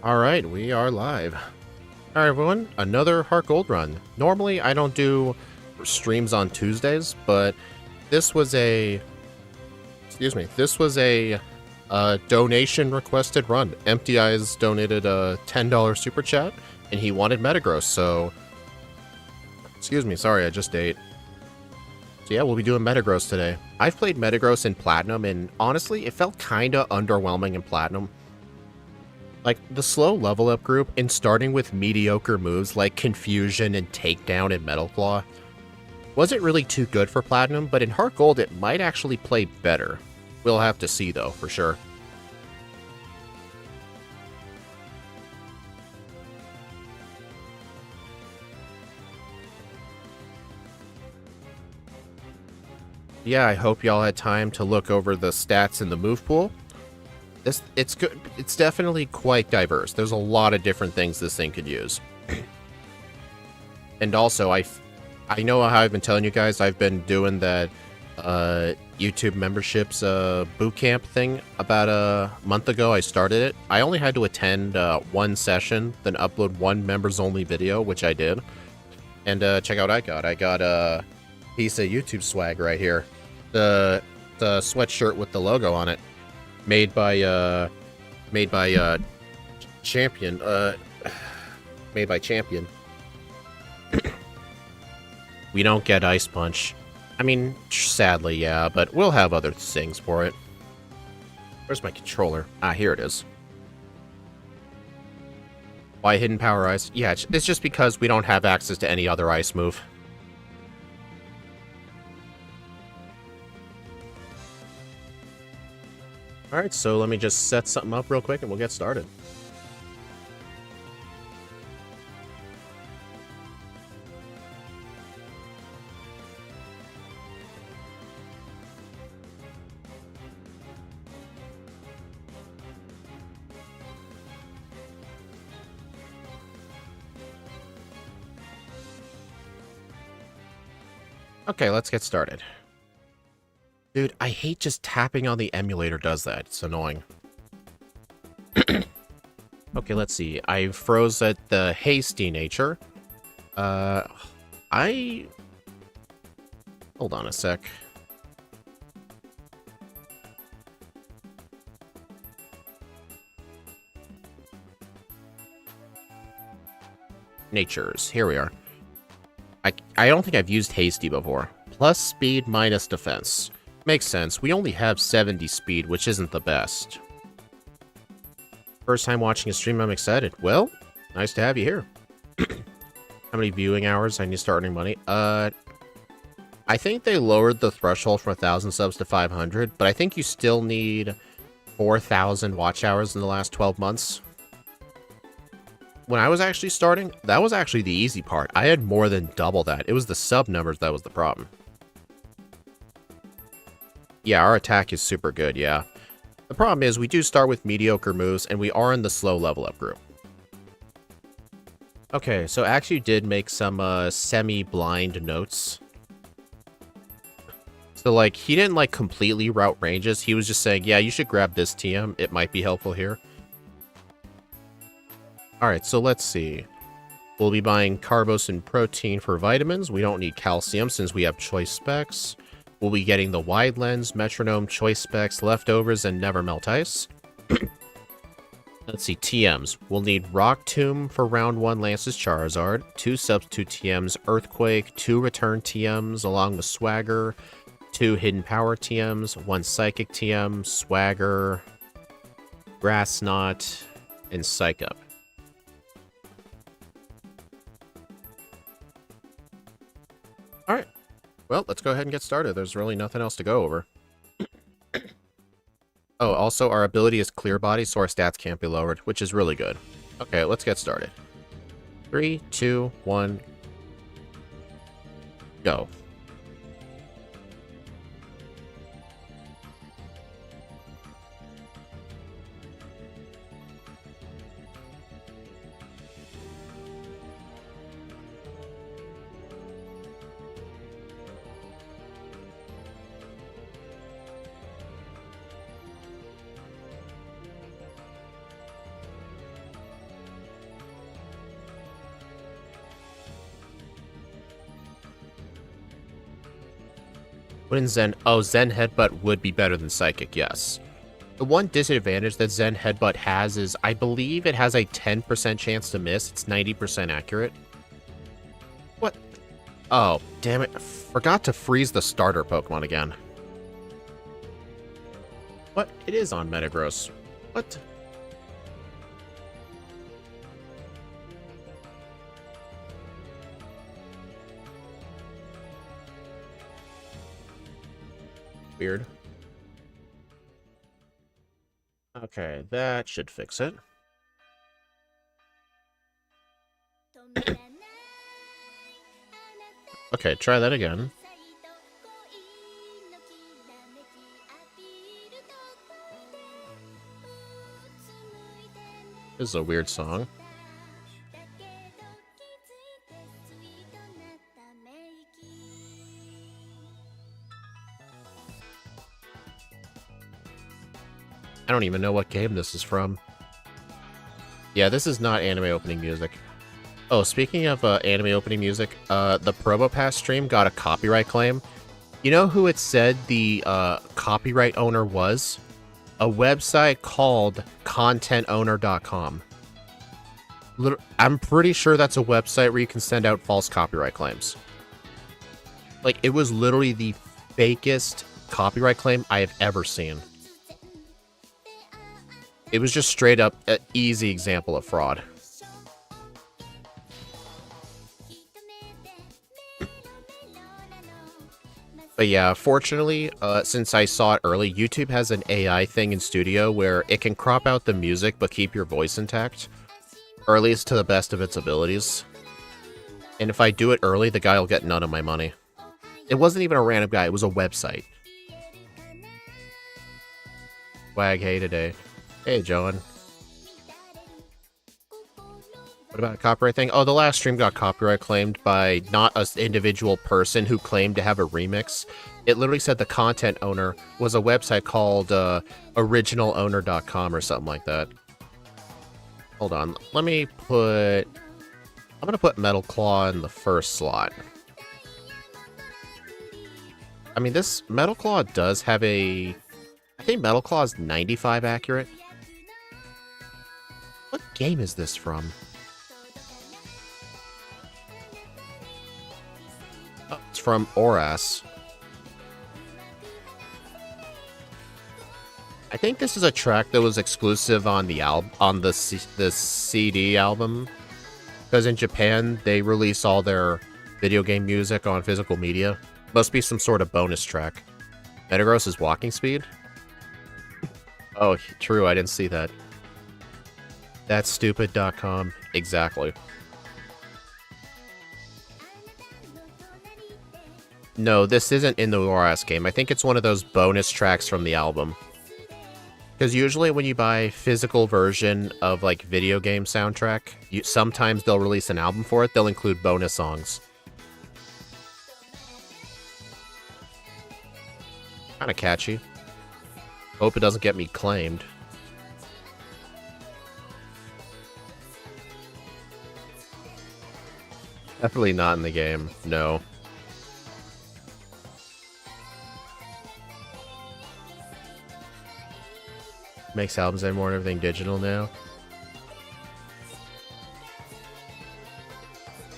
Alright, we are live. Alright everyone, another Heartgold run. Normally I don't do streams on Tuesdays, but this was a... this was a donation requested run. Empty Eyes donated a $10 super chat, and he wanted Metagross, so... sorry, I just ate. So yeah, we'll be doing Metagross today. I've played Metagross in Platinum, and honestly, it felt kinda underwhelming in Platinum. Like, the slow level up group, and starting with mediocre moves like Confusion and Takedown and Metal Claw, wasn't really too good for Platinum, but in Heartgold it might actually play better. We'll have to see though, for sure. Yeah, I hope y'all had time to look over the stats in the move pool. It's good. It's definitely quite diverse. There's a lot of different things this thing could use. And also, I know how I've been telling you guys, I've been doing that YouTube memberships boot camp thing about a month ago. I started it. I only had to attend one session, then upload one members only video, which I did. And check out what I got. I got a piece of YouTube swag right here. The sweatshirt with the logo on it. Made by Champion. Made by Champion. We don't get Ice Punch. I mean, sadly, yeah, but we'll have other things for it. Where's my controller? Ah, here it is. Why Hidden Power Ice? Yeah, it's just because we don't have access to any other ice move. Alright, so let me just set something up real quick and we'll get started. Okay, let's get started. Dude, I hate just tapping on the emulator does that. It's annoying. Okay, let's see. I froze at the hasty nature. Hold on a sec. Natures. Here we are. I don't think I've used hasty before. Plus speed minus defense. Makes sense. We only have 70 speed, which isn't the best. First time watching a stream, I'm excited. Well, nice to have you here. How many viewing hours? I need to start earning money. I think they lowered the threshold from 1,000 subs to 500, but I think you still need 4,000 watch hours in the last 12 months. When I was actually starting, that was actually the easy part. I had more than double that. It was the sub numbers that was the problem. Yeah, our attack is super good, yeah. The problem is we do start with mediocre moves, and we are in the slow level up group. Okay, so actually did make some semi-blind notes. So, like, he didn't, like, completely route ranges. He was just saying, yeah, you should grab this TM. It might be helpful here. Alright, so let's see. We'll be buying Carbos and Protein for vitamins. We don't need calcium since we have choice specs. We'll be getting the Wide Lens, Metronome, Choice Specs, Leftovers, and Never Melt Ice. Let's see, TMs. We'll need Rock Tomb for round 1 Lance's Charizard, 2 substitute TMs, Earthquake, 2 return TMs along with Swagger, 2 Hidden Power TMs, 1 Psychic TM, Swagger, Grass Knot, and Psych Up. Alright. Well, let's go ahead and get started. There's really nothing else to go over. Oh, also, our ability is Clear Body, so our stats can't be lowered, which is really good. Okay, let's get started. 3, 2, 1, go. Wouldn't Zen... Oh, Zen Headbutt would be better than Psychic, yes. The one disadvantage that Zen Headbutt has is, I believe it has a 10% chance to miss. It's 90% accurate. What? Oh, damn it. I forgot to freeze the starter Pokemon again. What? It is on Metagross. What? Weird. Okay, that should fix it. Okay, try that again. This is a weird song. I don't even know what game this is from. Yeah, this is not anime opening music. Oh, speaking of anime opening music, the Probopass stream got a copyright claim. You know who it said the copyright owner was? A website called contentowner.com. I'm pretty sure that's a website where you can send out false copyright claims. Like, it was literally the fakest copyright claim I have ever seen. It was just straight up an easy example of fraud. But yeah, fortunately, since I saw it early, YouTube has an AI thing in Studio where it can crop out the music but keep your voice intact. Or at least to the best of its abilities. And if I do it early, the guy will get none of my money. It wasn't even a random guy, it was a website. Wag, hey today. Hey, Joan. What about a copyright thing? Oh, the last stream got copyright claimed by not an individual person who claimed to have a remix. It literally said the content owner was a website called originalowner.com or something like that. Hold on. Let me put... I'm going to put Metal Claw in the first slot. I mean, this Metal Claw does have a... I think Metal Claw is 95 accurate. What game is this from? Oh, it's from Oras. I think this is a track that was exclusive on the the CD album, because in Japan they release all their video game music on physical media. Must be some sort of bonus track. Metagross is walking speed? Oh, true, I didn't see that. That's stupid.com. Exactly. No, this isn't in the Oras game. I think it's one of those bonus tracks from the album. Because usually when you buy physical version of, like, video game soundtrack, sometimes they'll release an album for it. They'll include bonus songs. Kinda catchy. Hope it doesn't get me claimed. Definitely not in the game, no. Makes albums anymore and everything digital now.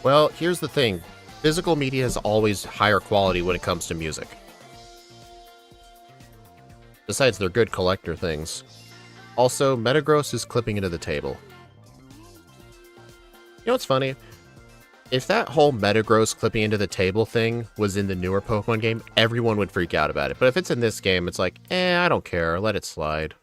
Well, here's the thing. Physical media is always higher quality when it comes to music. Besides, they're good collector things. Also, Metagross is clipping into the table. You know what's funny? If that whole Metagross clipping into the table thing was in the newer Pokemon game, everyone would freak out about it. But if it's in this game, it's like, I don't care. Let it slide.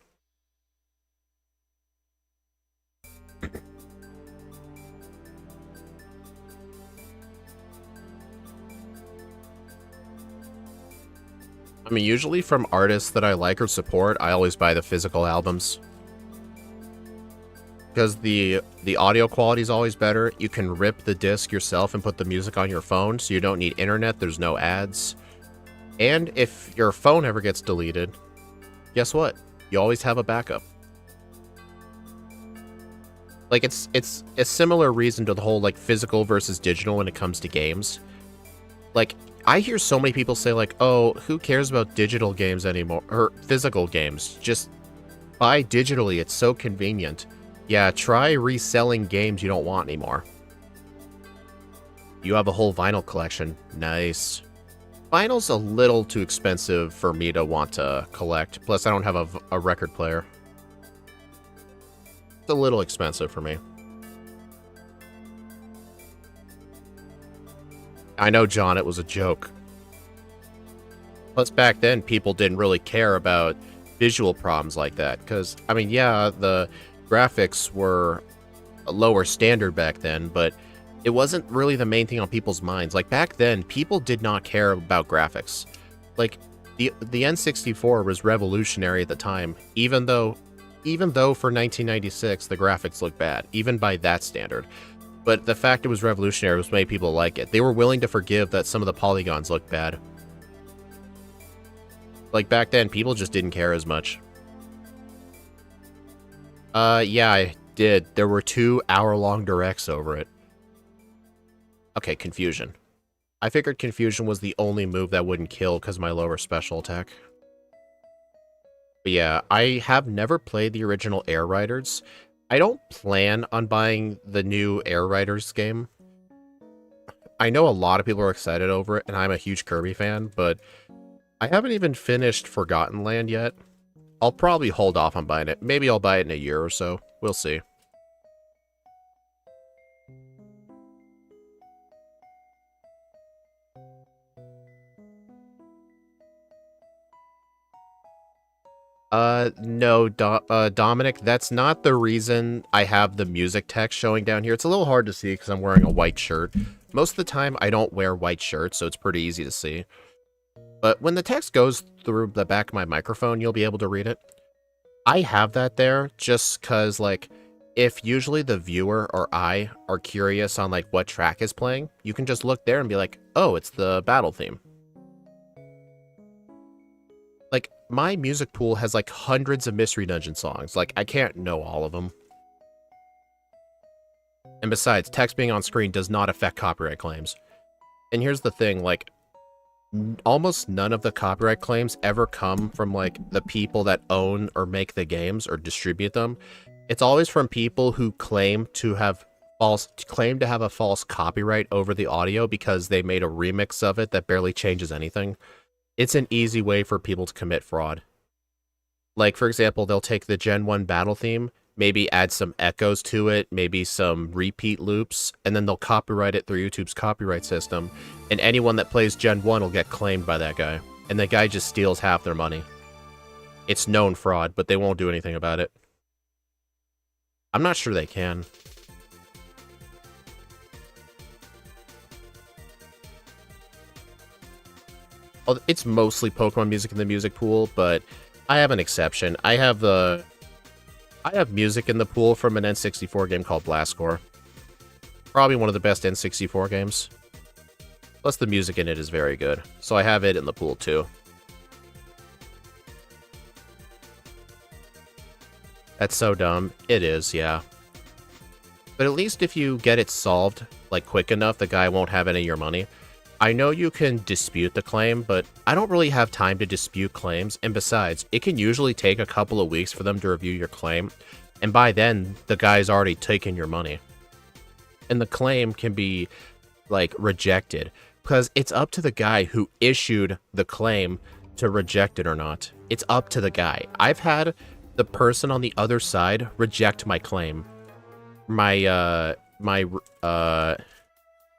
I mean, usually from artists that I like or support, I always buy the physical albums. Because the audio quality is always better. You can rip the disc yourself and put the music on your phone, so you don't need internet, there's no ads. And if your phone ever gets deleted, guess what? You always have a backup. Like, it's a similar reason to the whole, like, physical versus digital when it comes to games. Like, I hear so many people say like, oh, who cares about digital games anymore, or physical games? Just buy digitally, it's so convenient. Yeah, try reselling games you don't want anymore. You have a whole vinyl collection. Nice. Vinyl's a little too expensive for me to want to collect. Plus, I don't have a record player. It's a little expensive for me. I know, John, it was a joke. Plus, back then, people didn't really care about visual problems like that. Because, I mean, yeah, the graphics were a lower standard back then, but it wasn't really the main thing on people's minds. Like, back then, people did not care about graphics. Like, the N64 was revolutionary at the time, even though for 1996, the graphics looked bad, even by that standard. But the fact it was revolutionary was made people like it. They were willing to forgive that some of the polygons looked bad. Like, back then, people just didn't care as much. Yeah, I did. There were 2-hour-long directs over it. Okay, Confusion. I figured Confusion was the only move that wouldn't kill because of my lower special attack. But yeah, I have never played the original Air Riders. I don't plan on buying the new Air Riders game. I know a lot of people are excited over it, and I'm a huge Kirby fan, but I haven't even finished Forgotten Land yet. I'll probably hold off on buying it. Maybe I'll buy it in a year or so. We'll see. No, Dominic, that's not the reason I have the music text showing down here. It's a little hard to see because I'm wearing a white shirt. Most of the time, I don't wear white shirts, so it's pretty easy to see. But when the text goes through the back of my microphone, you'll be able to read it. I have that there just because, like, if usually the viewer or I are curious on, like, what track is playing, you can just look there and be like, oh, it's the battle theme. Like, my music pool has, like, hundreds of Mystery Dungeon songs. Like, I can't know all of them. And besides, text being on screen does not affect copyright claims. And here's the thing, like, almost none of the copyright claims ever come from, like, the people that own or make the games or distribute them. It's always from people who claim to have a false copyright over the audio because they made a remix of it that barely changes anything. It's an easy way for people to commit fraud. Like, for example, they'll take the Gen 1 battle theme, maybe add some echoes to it, maybe some repeat loops, and then they'll copyright it through YouTube's copyright system, and anyone that plays Gen 1 will get claimed by that guy, and the guy just steals half their money. It's known fraud, but they won't do anything about it. I'm not sure they can. Oh, it's mostly Pokemon music in the music pool, but I have an exception. I have music in the pool from an N64 game called Blast Core. Probably one of the best N64 games. Plus the music in it is very good, so I have it in the pool too. That's so dumb. It is, yeah. But at least if you get it solved, like, quick enough, the guy won't have any of your money. I know you can dispute the claim, but I don't really have time to dispute claims, and besides, it can usually take a couple of weeks for them to review your claim, and by then, the guy's already taken your money. And the claim can be, like, rejected, because it's up to the guy who issued the claim to reject it or not. It's up to the guy. I've had the person on the other side reject my claim. My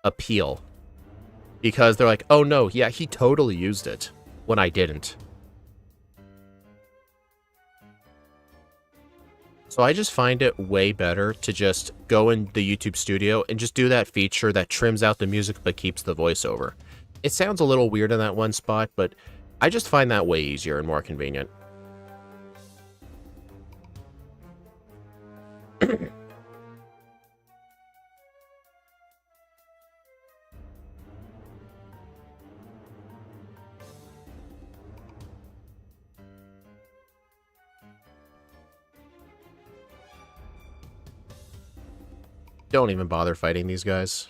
appeal. Because they're like, oh no, yeah, he totally used it, when I didn't. So I just find it way better to just go in the YouTube studio and just do that feature that trims out the music but keeps the voiceover. It sounds a little weird in that one spot, but I just find that way easier and more convenient. Don't even bother fighting these guys.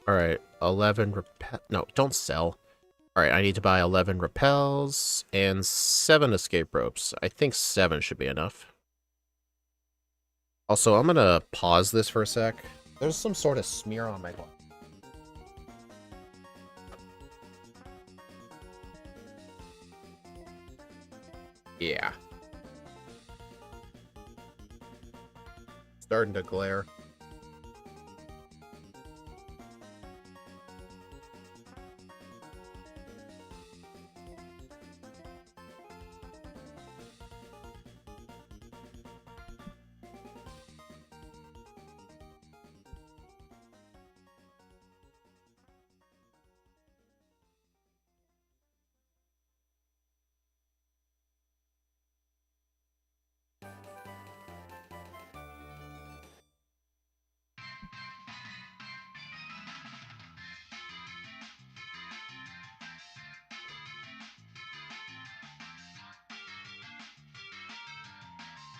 Alright, 11 repel... No, don't sell. Alright, I need to buy 11 repels and 7 escape ropes. I think 7 should be enough. Also, I'm gonna pause this for a sec. There's some sort of smear on my glass. Yeah. Starting to glare.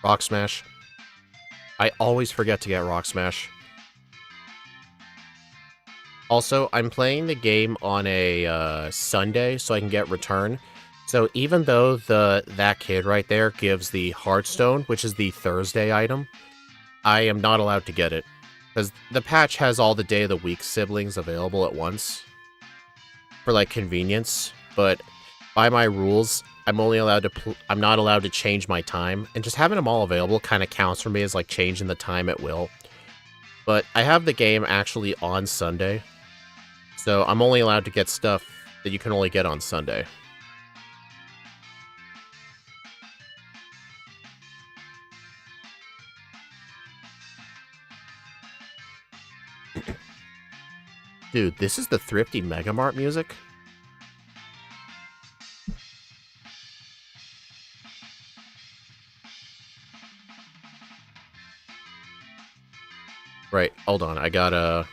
Rock Smash. I always forget to get Rock Smash. Also, I'm playing the game on a Sunday so I can get return. So even though that kid right there gives the Heartstone, which is the Thursday item, I am not allowed to get it. Because the patch has all the day of the week siblings available at once. For, like, convenience. But by my rules, I'm only allowed to... I'm not allowed to change my time. And just having them all available kind of counts for me as, like, changing the time at will. But I have the game actually on Sunday. So I'm only allowed to get stuff that you can only get on Sunday. Dude, this is the Thrifty Megamart music? Right, hold on, I gotta...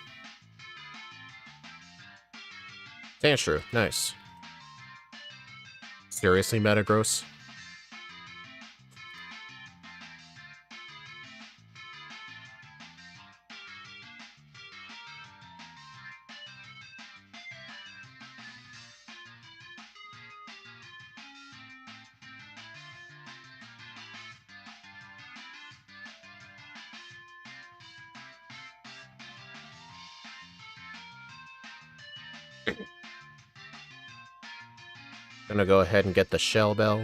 Sandshrew, nice. Seriously, Metagross? Gonna go ahead and get the Shell Bell.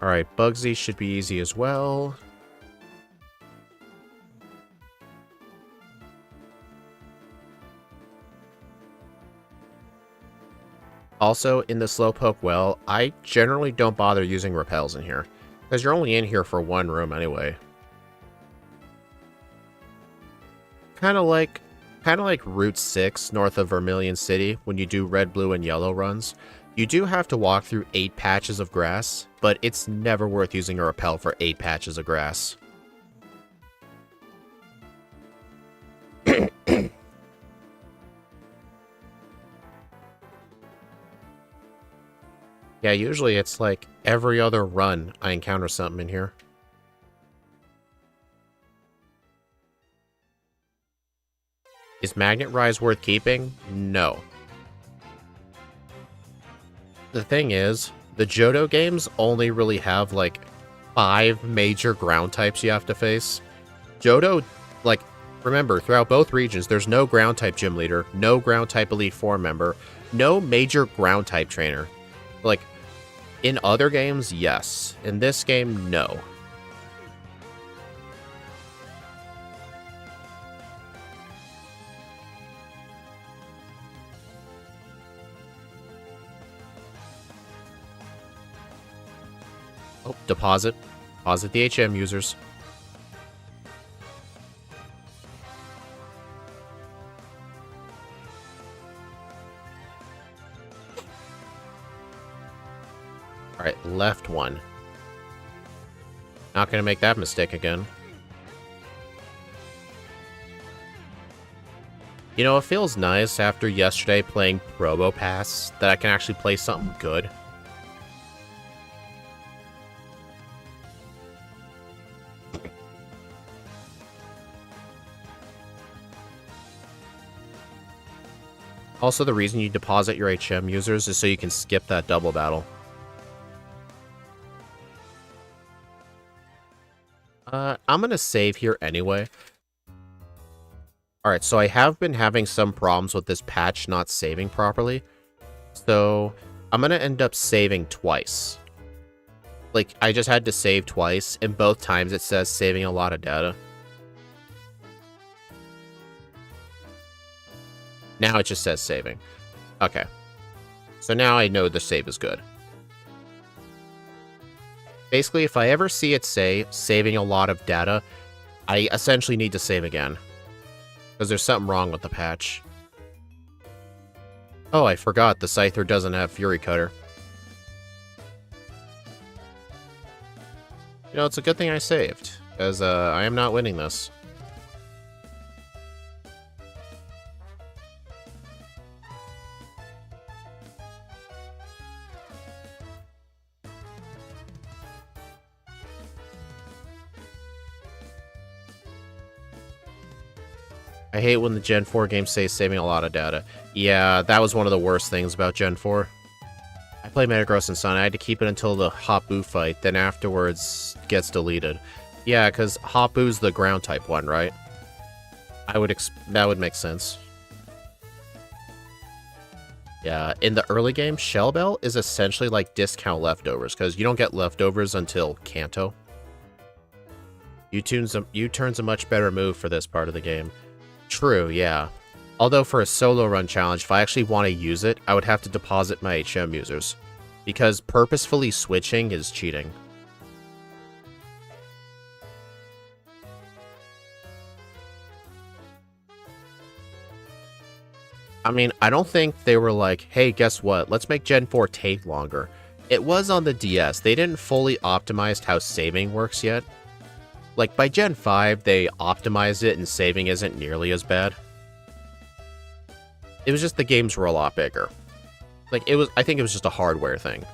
Alright, Bugsy should be easy as well. Also, in the Slowpoke well, I generally don't bother using repels in here, because you're only in here for one room anyway. Kind of like Route 6 north of Vermilion City when you do red, blue, and yellow runs. You do have to walk through 8 patches of grass, but it's never worth using a repel for 8 patches of grass. Yeah, usually it's like every other run I encounter something in here. Is Magnet Rise worth keeping? No. The thing is, the Johto games only really have like 5 major ground types you have to face. Johto, like, remember, throughout both regions, there's no ground type gym leader, no ground type Elite Four member, no major ground type trainer. Like, in other games, yes. In this game, no. Oh, deposit. Deposit the HM users. Alright, left one. Not gonna make that mistake again. You know, it feels nice after yesterday playing Probo Pass that I can actually play something good. Also, the reason you deposit your HM users is so you can skip that double battle. I'm gonna save here anyway. Alright, so I have been having some problems with this patch not saving properly. So, I'm gonna end up saving twice. Like, I just had to save twice, and both times it says saving a lot of data. Now it just says saving. Okay. So now I know the save is good. Basically, if I ever see it say saving a lot of data, I essentially need to save again. Because there's something wrong with the patch. Oh, I forgot the Scyther doesn't have Fury Cutter. You know, it's a good thing I saved, because I am not winning this. I hate when the Gen 4 games say saving a lot of data. Yeah, that was one of the worst things about Gen 4. I played Metagross and Sun. I had to keep it until the Hop-Boo fight, then afterwards gets deleted. Yeah, because Hop-Boo's the ground type one, right? That would make sense. Yeah, in the early game, Shell Bell is essentially like discount leftovers, because you don't get leftovers until Kanto. U-turn's a much better move for this part of the game. True, yeah. Although for a solo run challenge, if I actually want to use it, I would have to deposit my HM users. Because purposefully switching is cheating. I mean, I don't think they were like, hey, guess what? Let's make Gen 4 take longer. It was on the DS. They didn't fully optimize how saving works yet. Like, by Gen 5, they optimized it and saving isn't nearly as bad. It was just the games were a lot bigger. Like, I think it was just a hardware thing.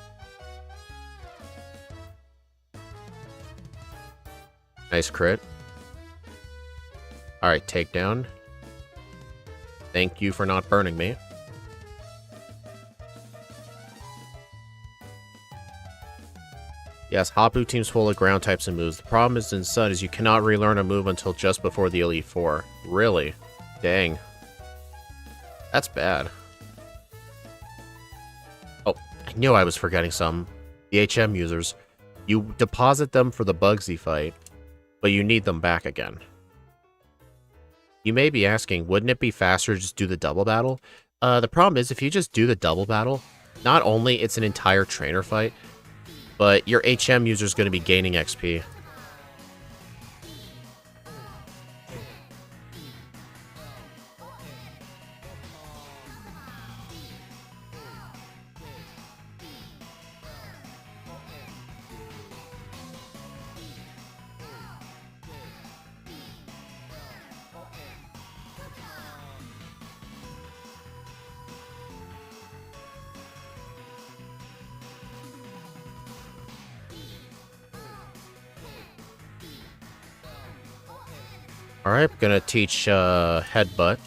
Nice crit. Alright, takedown. Thank you for not burning me. Yes, Hop-Boo team's full of ground types and moves. The problem is in Sun is you cannot relearn a move until just before the Elite Four. Really? Dang. That's bad. Oh, I knew I was forgetting some. The HM users. You deposit them for the Bugsy fight, but you need them back again. You may be asking, wouldn't it be faster to just do the double battle? The problem is, if you just do the double battle, not only it's an entire trainer fight, but your HM user is going to be gaining XP. Alright, gonna teach Headbutt.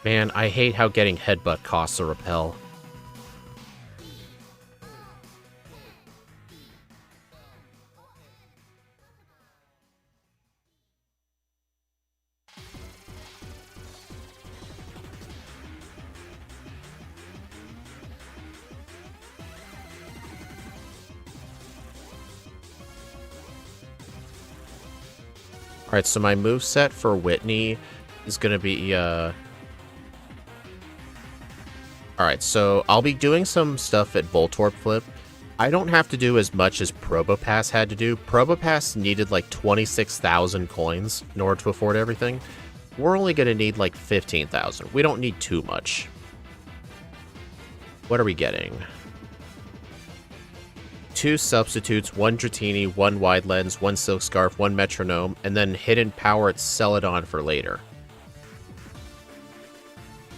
Man, I hate how getting Headbutt costs a repel. Alright, so my moveset for Whitney is gonna be, Alright, so I'll be doing some stuff at Voltorb Flip. I don't have to do as much as Probopass had to do. Probopass needed like 26,000 coins in order to afford everything. We're only gonna need like 15,000. We don't need too much. What are we getting? 2 substitutes, 1 Dratini, 1 Wide Lens, 1 Silk Scarf, 1 Metronome, and then Hidden Power at Celadon for later.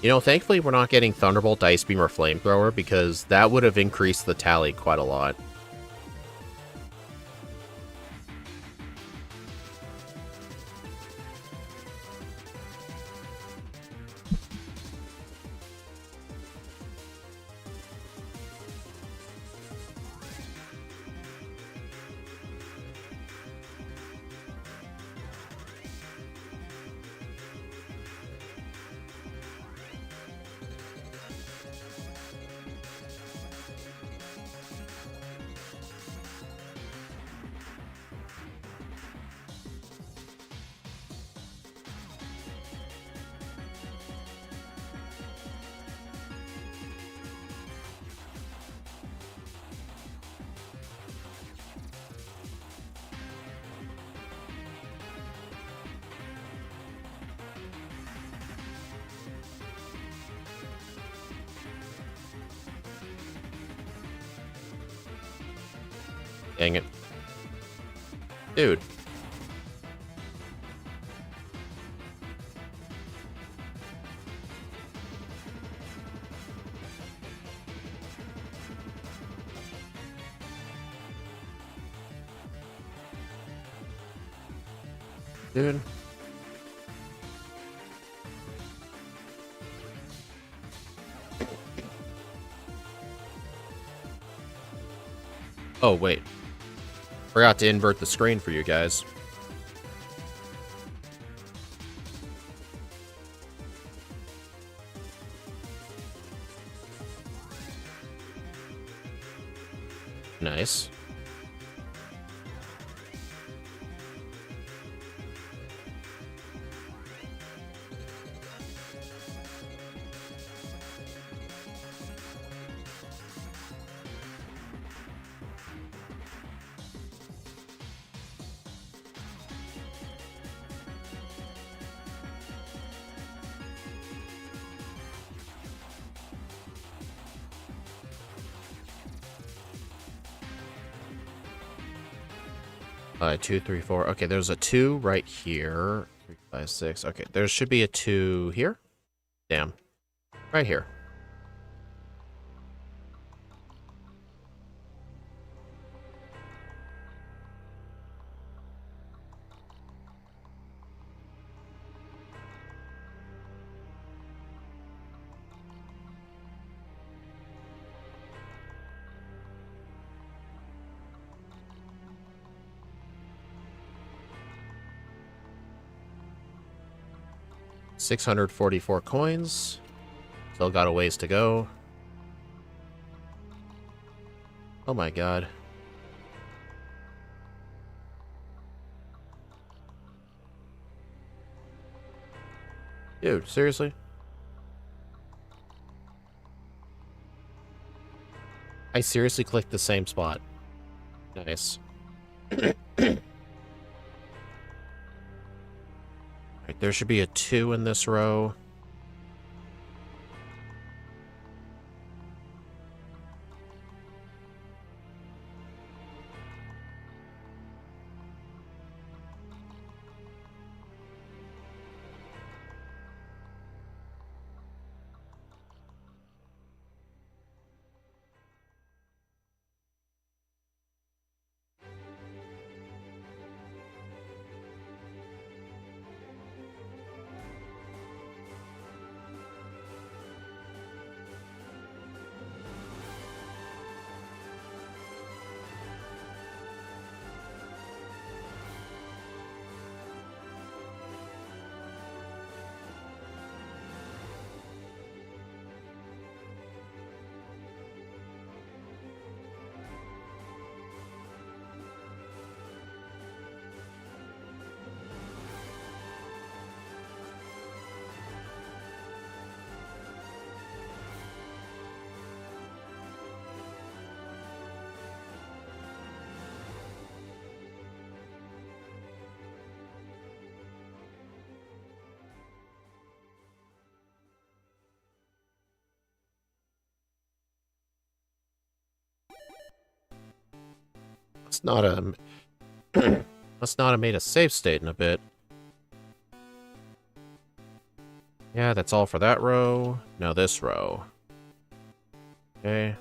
You know, thankfully we're not getting Thunderbolt, Ice Beam, or Flamethrower, because that would have increased the tally quite a lot. Dang it. Dude. Dude. Oh, wait. Forgot to invert the screen for you guys. Nice. Two, three, four. Okay, there's a 2 right here. 3, 5, 6. Okay, there should be a 2 here. Damn. Right here. $644 coins. Still got a ways to go. Oh my god. Dude, seriously? I seriously clicked the same spot. Nice. Right, there should be a 2 in this row. It's not a... Must not have made a save state in a bit. Yeah, that's all for that row. Now this row. Okay.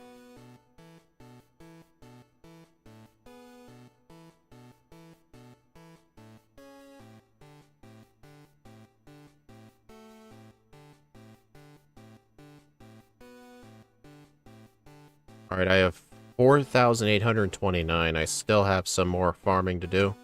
Alright, I have 4,829. I still have some more farming to do.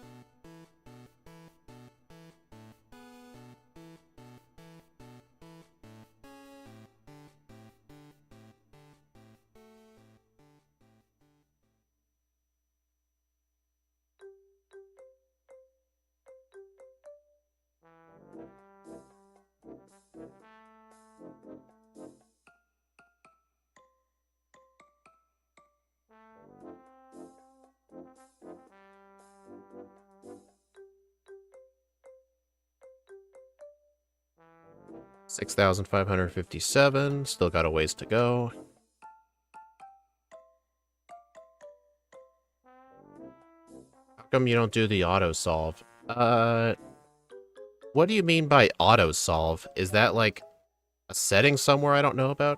$6,557. Still got a ways to go. How come you don't do the auto solve? What do you mean by auto solve? Is that like a setting somewhere I don't know about?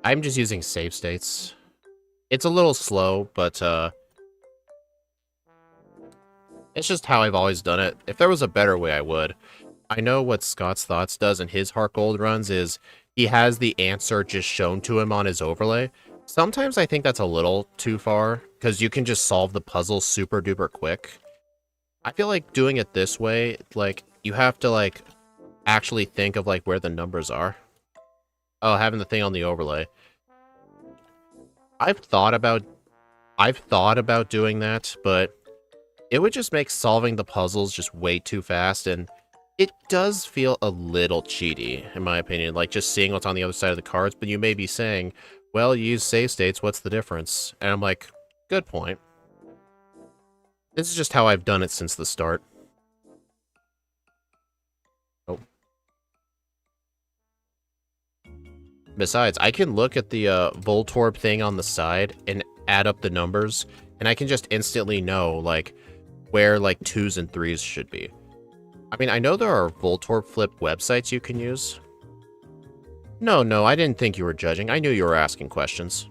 I'm just using save states. It's a little slow, but it's just how I've always done it. If there was a better way, I would. I know what Scott's Thoughts does in his Heartgold runs is he has the answer just shown to him on his overlay. Sometimes I think that's a little too far, because you can just solve the puzzle super duper quick. I feel like doing it this way, like, you have to, like, actually think of, like, where the numbers are. Oh, having the thing on the overlay. I've thought about doing that, but it would just make solving the puzzles just way too fast, and it does feel a little cheaty, in my opinion, like just seeing what's on the other side of the cards, but you may be saying, well, you use save states, what's the difference? And I'm like, good point. This is just how I've done it since the start. Oh. Besides, I can look at the Voltorb thing on the side and add up the numbers, and I can just instantly know, like, where, like, 2s and 3s should be. I mean, I know there are Voltorb flip websites you can use. No, I didn't think you were judging. I knew you were asking questions.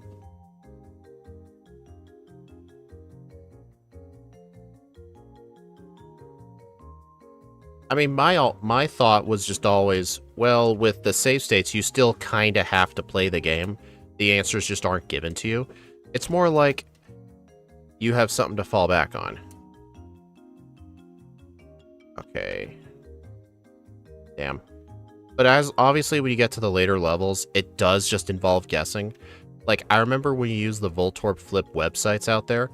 I mean, my thought was just always, well, with the save states, you still kind of have to play the game. The answers just aren't given to you. It's more like you have something to fall back on. Okay. Damn. But as obviously when you get to the later levels, it does just involve guessing. Like, I remember when you use the Voltorb flip websites out there,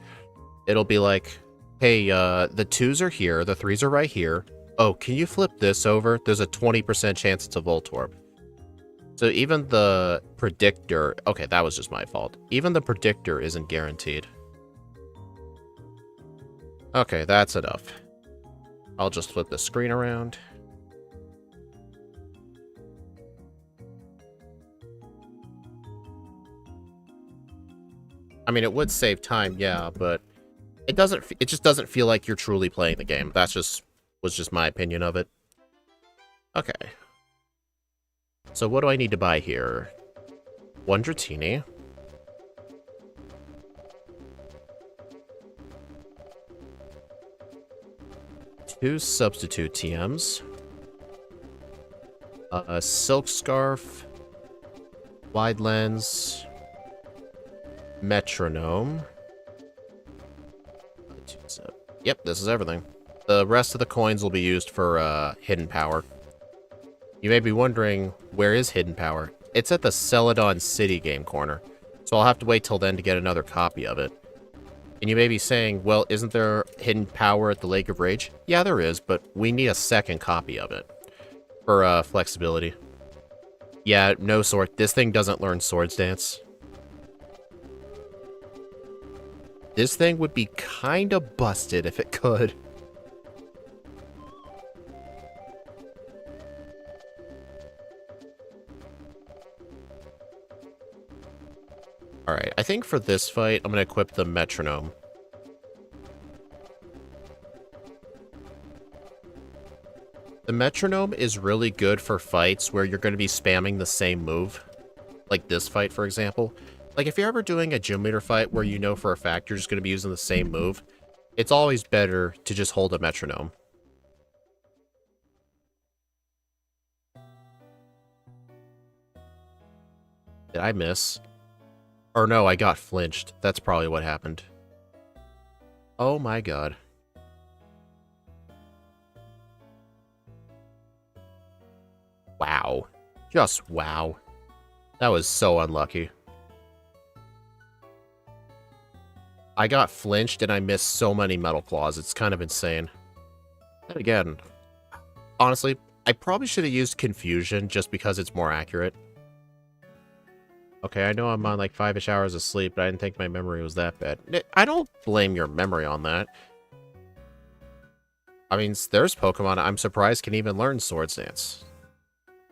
it'll be like, hey, the 2s are here, the 3s are right here. Oh, can you flip this over? There's a 20% chance it's a Voltorb. So even the predictor... Okay, that was just my fault. Even the predictor isn't guaranteed. Okay, that's enough. I'll just flip the screen around. I mean, it would save time, yeah, but it just doesn't feel like you're truly playing the game. Was just my opinion of it. Okay. So what do I need to buy here? 1 Dratini. 2 substitute TMs. A silk scarf. Wide lens. Metronome. Yep, this is everything. The rest of the coins will be used for hidden power. You may be wondering, where is hidden power? It's at the Celadon City game corner, so I'll have to wait till then to get another copy of it. And you may be saying, well, isn't there hidden power at the Lake of Rage? Yeah, there is, but we need a second copy of it for flexibility. Yeah, no sword. This thing doesn't learn Swords Dance. This thing would be kinda busted if it could. Alright, I think for this fight, I'm going to equip the Metronome. The Metronome is really good for fights where you're going to be spamming the same move. Like this fight, for example. Like, if you're ever doing a gym leader fight where you know for a fact you're just going to be using the same move, it's always better to just hold a Metronome. Did I miss? Or no, I got flinched. That's probably what happened. Oh my god. Wow. Just wow. That was so unlucky. I got flinched and I missed so many Metal Claws. It's kind of insane. And again, honestly, I probably should have used Confusion just because it's more accurate. Okay, I know I'm on like 5-ish hours of sleep, but I didn't think my memory was that bad. I don't blame your memory on that. I mean, there's Pokemon I'm surprised can even learn Swords Dance.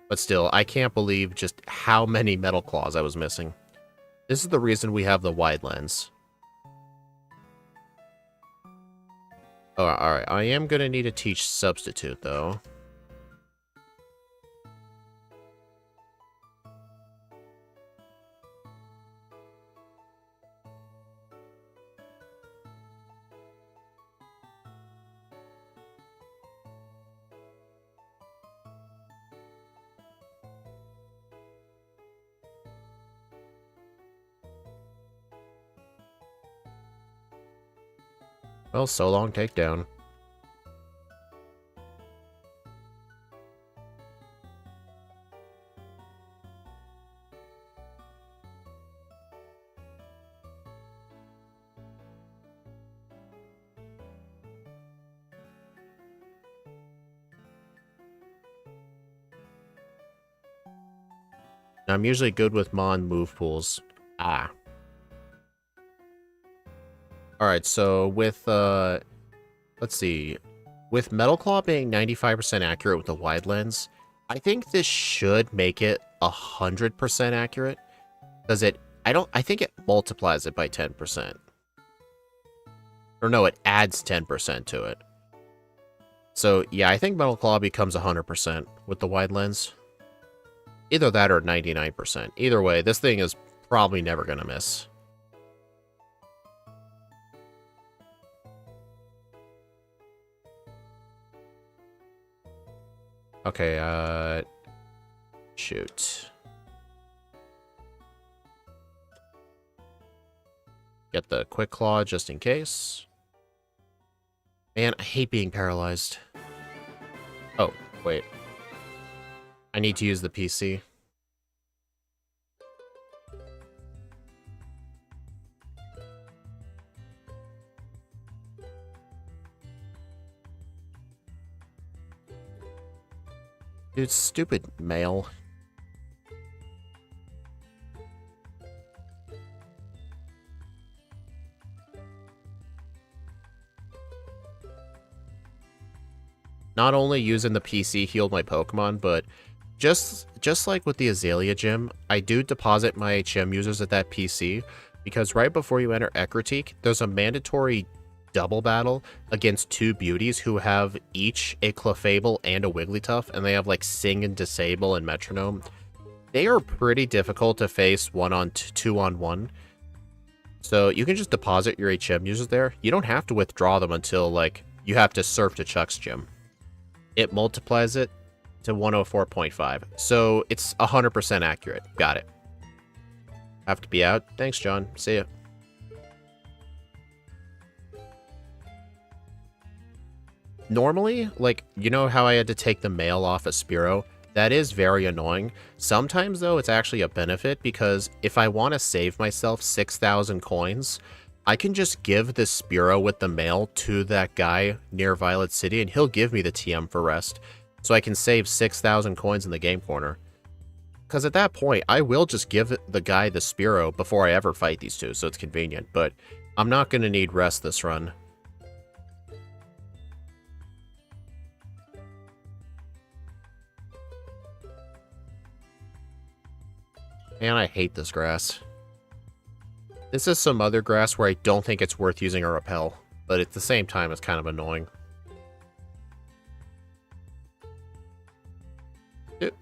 But still, I can't believe just how many Metal Claws I was missing. This is the reason we have the wide lens. Oh, alright, I am gonna need to teach Substitute, though. Well, so long, takedown. I'm usually good with Mon move pools. Ah. Alright, so with, let's see. With Metal Claw being 95% accurate with the wide lens, I think this should make it 100% accurate. Does it? I think it multiplies it by 10%. Or no, it adds 10% to it. So, yeah, I think Metal Claw becomes 100% with the wide lens. Either that or 99%. Either way, this thing is probably never going to miss. Okay, shoot. Get the Quick Claw just in case. Man, I hate being paralyzed. Oh, wait. I need to use the PC. Dude, stupid mail. Not only using the PC healed my Pokemon, but just like with the Azalea Gym, I do deposit my gym users at that PC, because right before you enter Ecruteak, there's a mandatory double battle against two beauties who have each a Clefable and a Wigglytuff, and they have like Sing and Disable and Metronome. They are pretty difficult to face 2-on-1. So you can just deposit your HM users there. You don't have to withdraw them until like you have to surf to Chuck's gym. It multiplies it to 104.5. So it's 100% accurate. Got it. Have to be out. Thanks, John. See ya. Normally, like, you know how I had to take the mail off of Spearow? That is very annoying. Sometimes, though, it's actually a benefit, because if I want to save myself 6,000 coins, I can just give the Spearow with the mail to that guy near Violet City, and he'll give me the TM for rest, so I can save 6,000 coins in the game corner. Because at that point, I will just give the guy the Spearow before I ever fight these two, so it's convenient, but I'm not going to need rest this run. Man, I hate this grass. This is some other grass where I don't think it's worth using a repel, but at the same time, it's kind of annoying. Yep.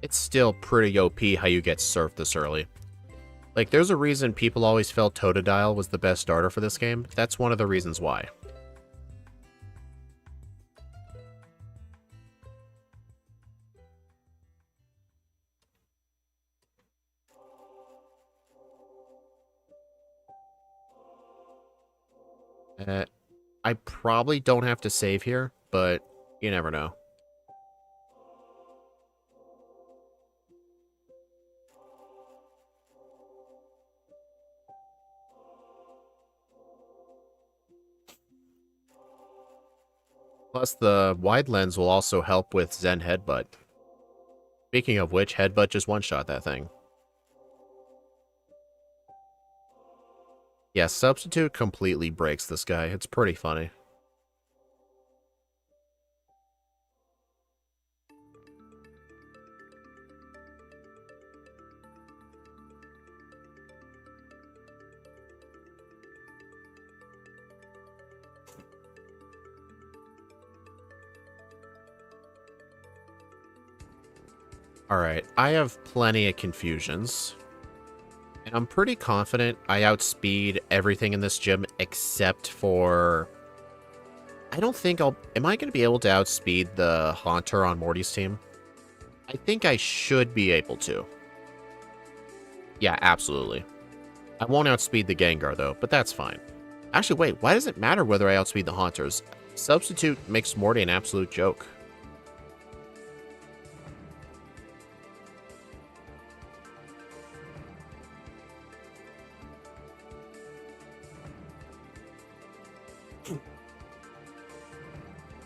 It's still pretty OP how you get surfed this early. Like, there's a reason people always felt Totodile was the best starter for this game. That's one of the reasons why. I probably don't have to save here, but you never know. Plus, the wide lens will also help with Zen Headbutt. Speaking of which, Headbutt just one-shot that thing. Yeah, Substitute completely breaks this guy. It's pretty funny. Alright, I have plenty of confusions. And I'm pretty confident I outspeed everything in this gym except for... I don't think I'll... Am I going to be able to outspeed the Haunter on Morty's team? I think I should be able to. Yeah, absolutely. I won't outspeed the Gengar, though, but that's fine. Actually, wait, why does it matter whether I outspeed the Haunters? Substitute makes Morty an absolute joke.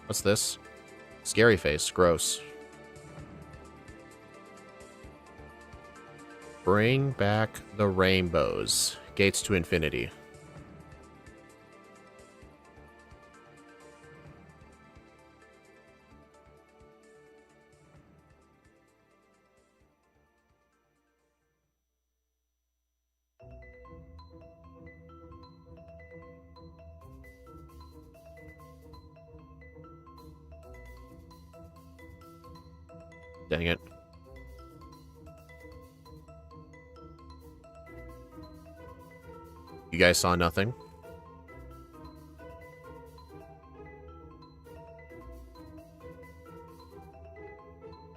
What's this? Scary face. Gross. Bring back the rainbows. Gates to infinity. Dang it. You guys saw nothing?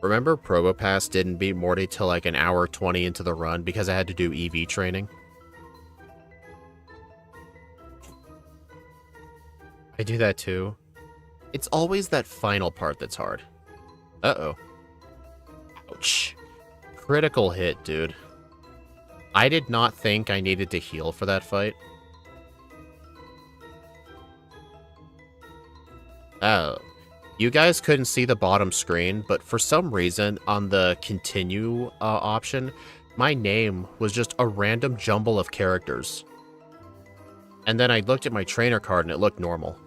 Remember Probopass didn't beat Morty till like an hour 20 into the run because I had to do EV training? I do that too. It's always that final part that's hard. Uh-oh. Ouch. Critical hit, dude. I did not think I needed to heal for that fight. Oh. You guys couldn't see the bottom screen, but for some reason, on the continue option, my name was just a random jumble of characters. And then I looked at my trainer card and it looked normal.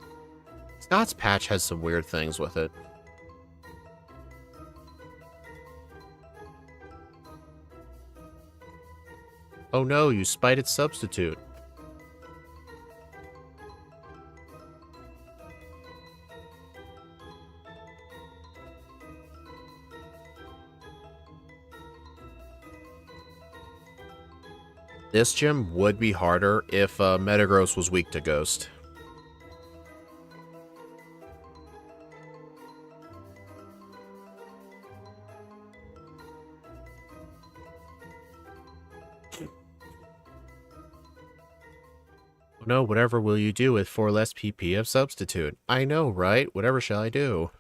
Scott's patch has some weird things with it. Oh no, you spited Substitute. This gym would be harder if Metagross was weak to Ghost. No, whatever will you do with 4 less PP of Substitute? I know, right? Whatever shall I do?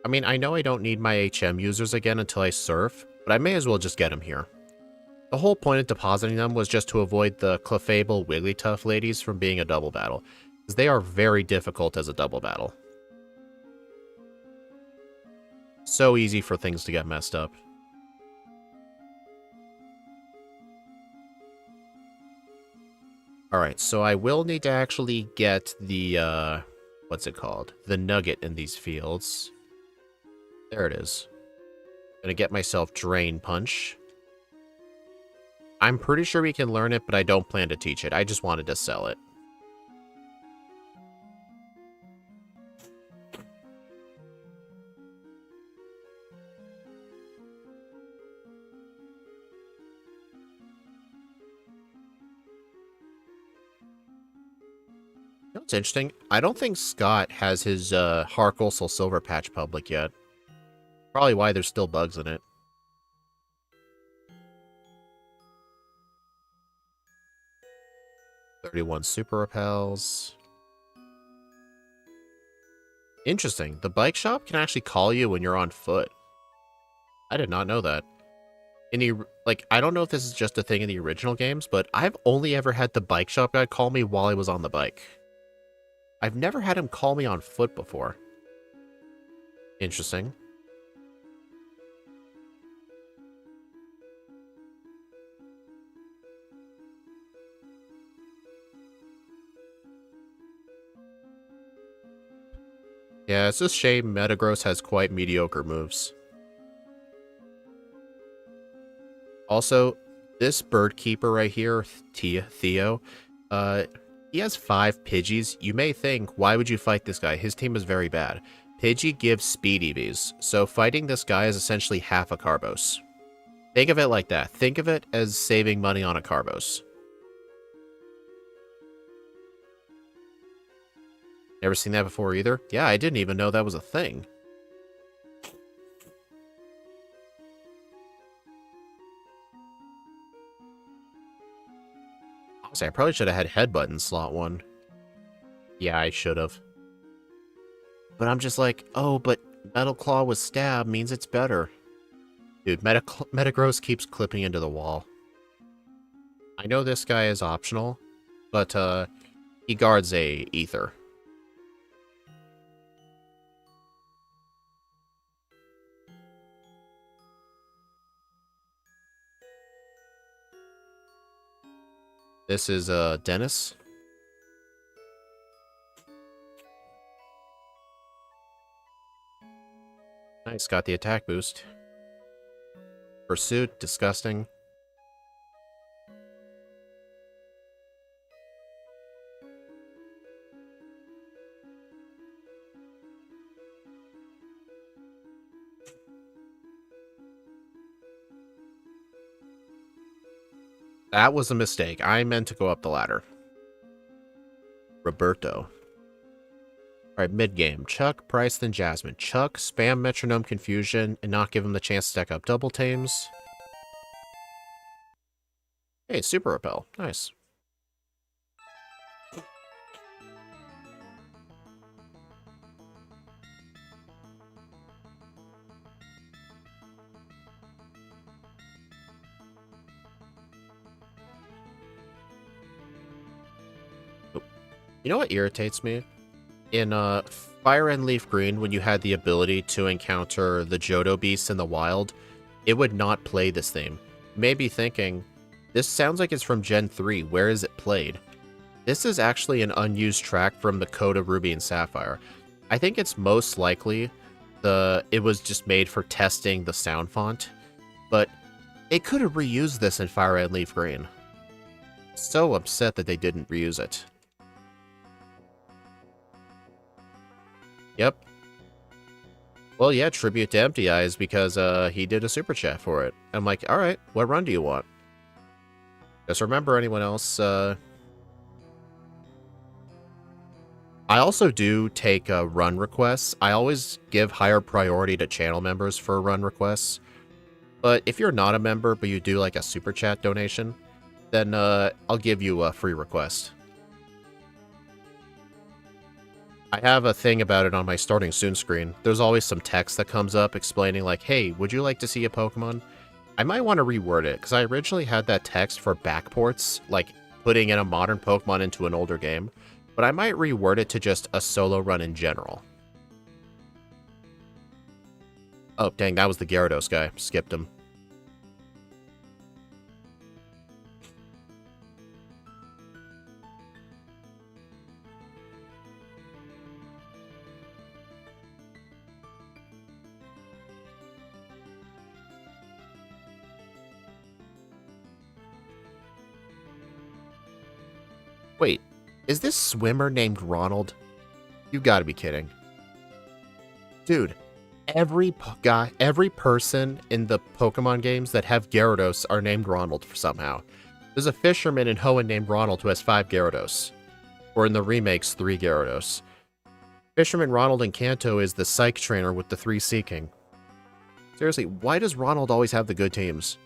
I mean, I know I don't need my HM users again until I surf, but I may as well just get them here. The whole point of depositing them was just to avoid the Clefable Wigglytuff ladies from being a double battle, because they are very difficult as a double battle. So easy for things to get messed up. Alright, so I will need to actually get the, what's it called? The nugget in these fields. There it is. Gonna get myself Drain Punch. I'm pretty sure we can learn it, but I don't plan to teach it. I just wanted to sell it. You know what's interesting? I don't think Scott has his Heartgold Silver Patch public yet. Probably why there's still bugs in it. "31 Super Repels. Interesting. The bike shop can actually call you when you're on foot. I did not know that. I don't know if this is just a thing in the original games, but I've only ever had the bike shop guy call me while I was on the bike. I've never had him call me on foot before. Interesting. Yeah, it's just a shame Metagross has quite mediocre moves. Also, this bird keeper right here, Theo, he has 5 Pidgeys. You may think, why would you fight this guy? His team is very bad. Pidgey gives speed EVs, so fighting this guy is essentially half a Carbos. Think of it like that. Think of it as saving money on a Carbos. Never seen that before either? Yeah, I didn't even know that was a thing. Honestly, I probably should have had headbutt in slot 1. Yeah, I should have. But I'm just like, oh, but Metal Claw with stab means it's better. Dude, Metagross keeps clipping into the wall. I know this guy is optional, but he guards a ether. This is Dennis. Nice, got the attack boost. Pursuit, disgusting. That was a mistake. I meant to go up the ladder. Roberto. Alright, mid-game. Chuck, Price, then Jasmine. Chuck, spam Metronome Confusion, and not give him the chance to stack up double tames. Hey, Super Repel. Nice. You know what irritates me? In Fire and Leaf Green, when you had the ability to encounter the Johto Beast in the wild, it would not play this theme. You may be thinking, this sounds like it's from Gen 3, where is it played? This is actually an unused track from the Code of Ruby and Sapphire. I think it's most likely it was just made for testing the sound font, but it could have reused this in Fire and Leaf Green. So upset that they didn't reuse it. Yep. Well, yeah, tribute to Empty Eyes because he did a super chat for it. I'm like, alright, what run do you want? Just remember, anyone else, I also do take run requests. I always give higher priority to channel members for run requests. But if you're not a member, but you do like a super chat donation, then I'll give you a free request. I have a thing about it on my starting soon screen. There's always some text that comes up explaining like, hey, would you like to see a Pokemon? I might want to reword it, because I originally had that text for backports, like putting in a modern Pokemon into an older game, but I might reword it to just a solo run in general. Oh, dang, that was the Gyarados guy. Skipped him. Wait, is this swimmer named Ronald? You gotta be kidding. Dude, every person in the Pokemon games that have Gyarados are named Ronald somehow. There's a fisherman in Hoenn named Ronald who has 5 Gyarados. Or in the remakes, 3 Gyarados. Fisherman Ronald in Kanto is the Psych trainer with the 3 Seeking. Seriously, why does Ronald always have the good teams?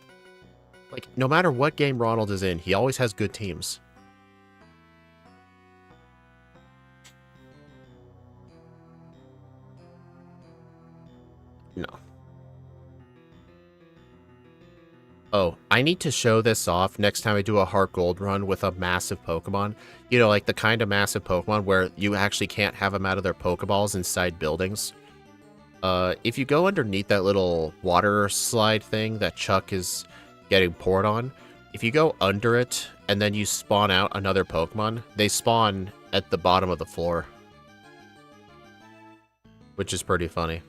Like, no matter what game Ronald is in, he always has good teams. No. Oh, I need to show this off next time I do a Heartgold run with a massive Pokemon. You know, like the kind of massive Pokemon where you actually can't have them out of their Pokeballs inside buildings. If you go underneath that little water slide thing that Chuck is getting poured on, if you go under it and then you spawn out another Pokemon, they spawn at the bottom of the floor. Which is pretty funny.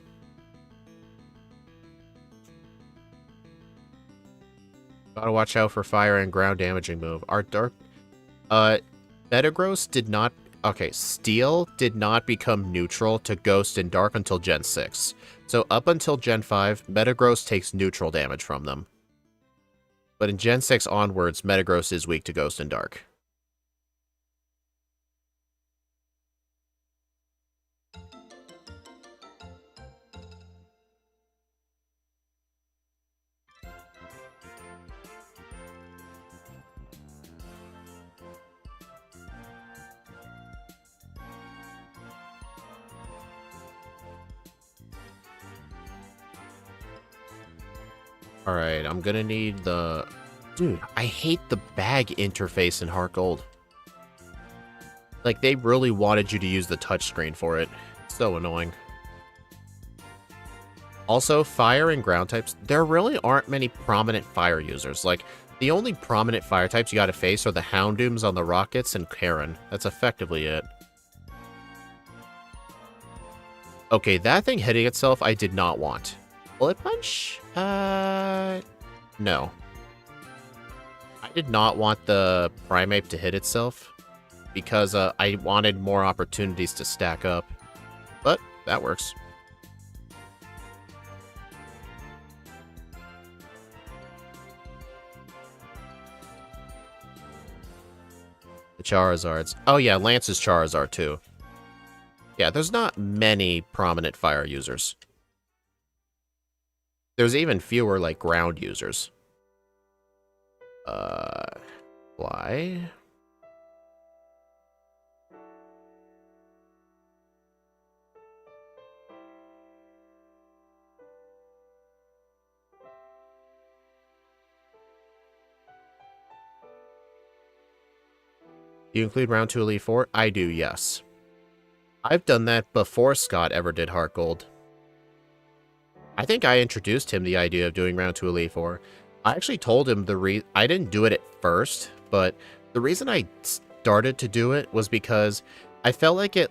Gotta watch out for fire and ground damaging move. Our dark... Metagross did not... Okay, Steel did not become neutral to Ghost and Dark until Gen 6. So up until Gen 5, Metagross takes neutral damage from them. But in Gen 6 onwards, Metagross is weak to Ghost and Dark. Alright, I'm gonna need the... Dude, I hate the bag interface in Heartgold. Like, they really wanted you to use the touchscreen for it. It's so annoying. Also, fire and ground types, there really aren't many prominent fire users. Like, the only prominent fire types you gotta face are the Houndooms on the Rockets and Karen. That's effectively it. Okay, that thing hitting itself, I did not want. Bullet Punch? No. I did not want the Primeape to hit itself, because I wanted more opportunities to stack up. But, that works. The Charizards. Oh yeah, Lance's Charizard too. Yeah, there's not many prominent fire users. There's even fewer, like, ground users. Fly? Do you include round 2 Elite 4? I do, yes. I've done that before Scott ever did Heartgold. I think I introduced him the idea of doing round 2 Elite 4. I actually told him I didn't do it at first, but the reason I started to do it was because I felt like it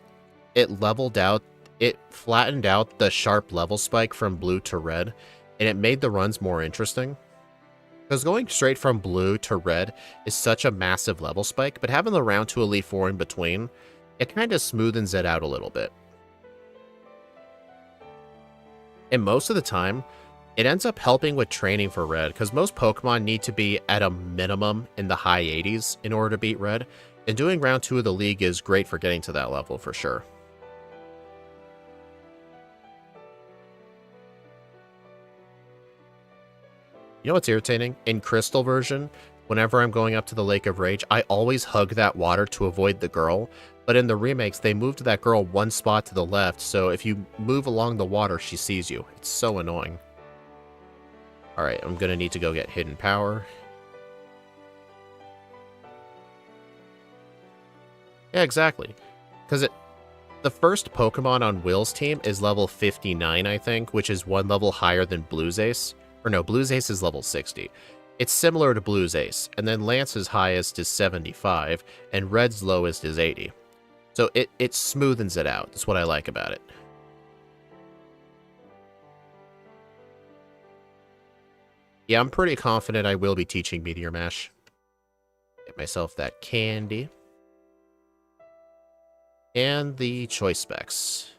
leveled out, it flattened out the sharp level spike from blue to red, and it made the runs more interesting. Because going straight from blue to red is such a massive level spike, but having the round 2 Elite 4 in between, it kind of smoothens it out a little bit. And most of the time, it ends up helping with training for red, because most Pokemon need to be at a minimum in the high 80s in order to beat red, and doing round 2 of the league is great for getting to that level for sure. You know what's irritating? In Crystal version, Whenever I'm going up to the Lake of Rage, I always hug that water to avoid the girl. But in the remakes, they moved that girl one spot to the left, so if you move along the water, she sees you. It's so annoying. Alright, I'm gonna need to go get Hidden Power. Yeah, exactly. Because the first Pokemon on Will's team is level 59, I think, which is one level higher than Blue's Ace. Or no, Blue's Ace is level 60. It's similar to Blue's Ace, and then Lance's highest is 75, and Red's lowest is 80. So it smoothens it out. That's what I like about it. Yeah, I'm pretty confident I will be teaching Meteor Mash. Get myself that candy. And the choice specs.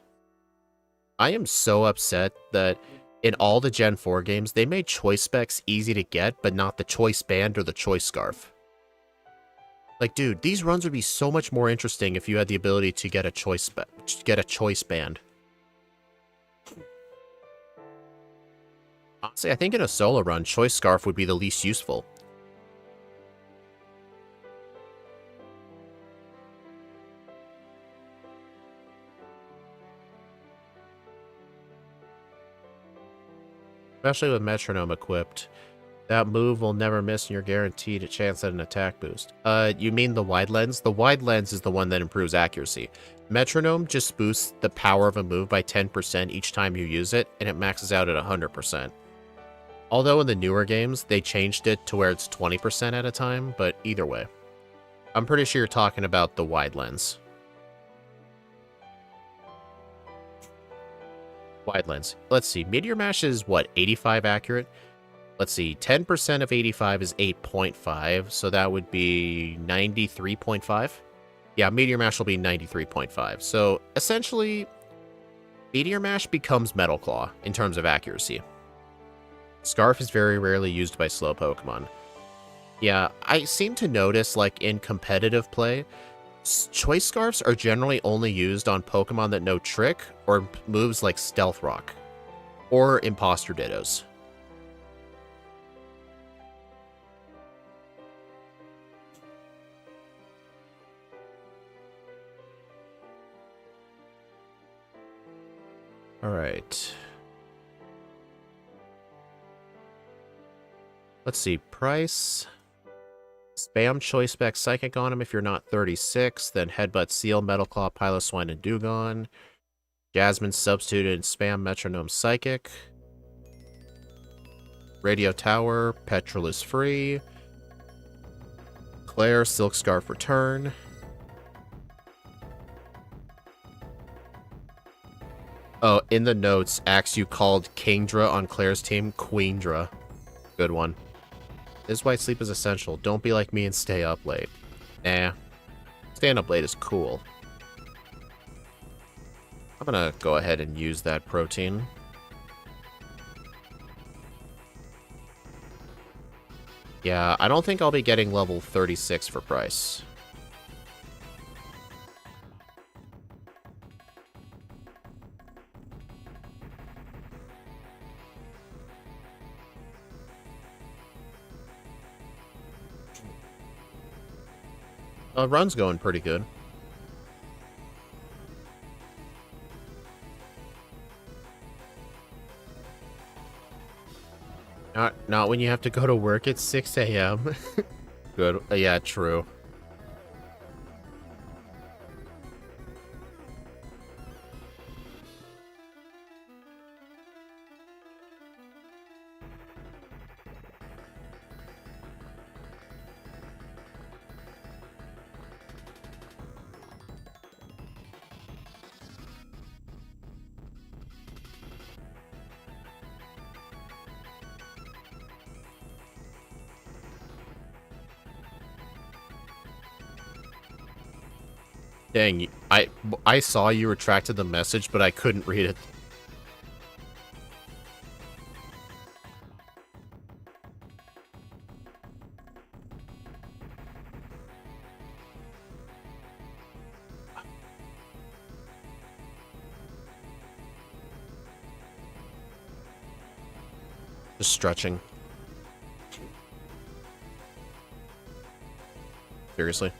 I am so upset that in all the Gen 4 games, they made choice specs easy to get, but not the choice band or the choice scarf. Like, dude, these runs would be so much more interesting if you had the ability to get a choice band. Honestly, I think in a solo run, choice scarf would be the least useful. Especially with Metronome equipped. That move will never miss and you're guaranteed a chance at an attack boost. You mean the wide lens? The wide lens is the one that improves accuracy. Metronome just boosts the power of a move by 10% each time you use it, and it maxes out at 100%. Although in the newer games, they changed it to where it's 20% at a time, but either way. I'm pretty sure you're talking about the wide lens. Wide lens. Let's see, Meteor Mash is, what, 85 accurate? Let's see, 10% of 85 is 8.5, so that would be 93.5? Yeah, Meteor Mash will be 93.5. So, essentially, Meteor Mash becomes Metal Claw in terms of accuracy. Scarf is very rarely used by slow Pokemon. Yeah, I seem to notice, like, in competitive play, Choice Scarfs are generally only used on Pokemon that know Trick, or moves like Stealth Rock, or Imposter Dittos. Alright. Let's see, price. Spam Choice Spec Psychic on him if you're not 36, then Headbutt Seal, Metal Claw, Piloswine, and Dugong. Jasmine substituted and spam Metronome Psychic. Radio Tower, Petrol is free. Claire, Silk Scarf return. Oh, in the notes, Axew called Kingdra on Claire's team Queendra. Good one. This is why sleep is essential. Don't be like me and stay up late. Nah. Staying up late is cool. I'm gonna go ahead and use that protein. Yeah, I don't think I'll be getting level 36 for price. Run's going pretty good. Not when you have to go to work at 6 a.m. Good. Yeah, true. Dang, I saw you retracted the message, but I couldn't read it. Just stretching. Seriously?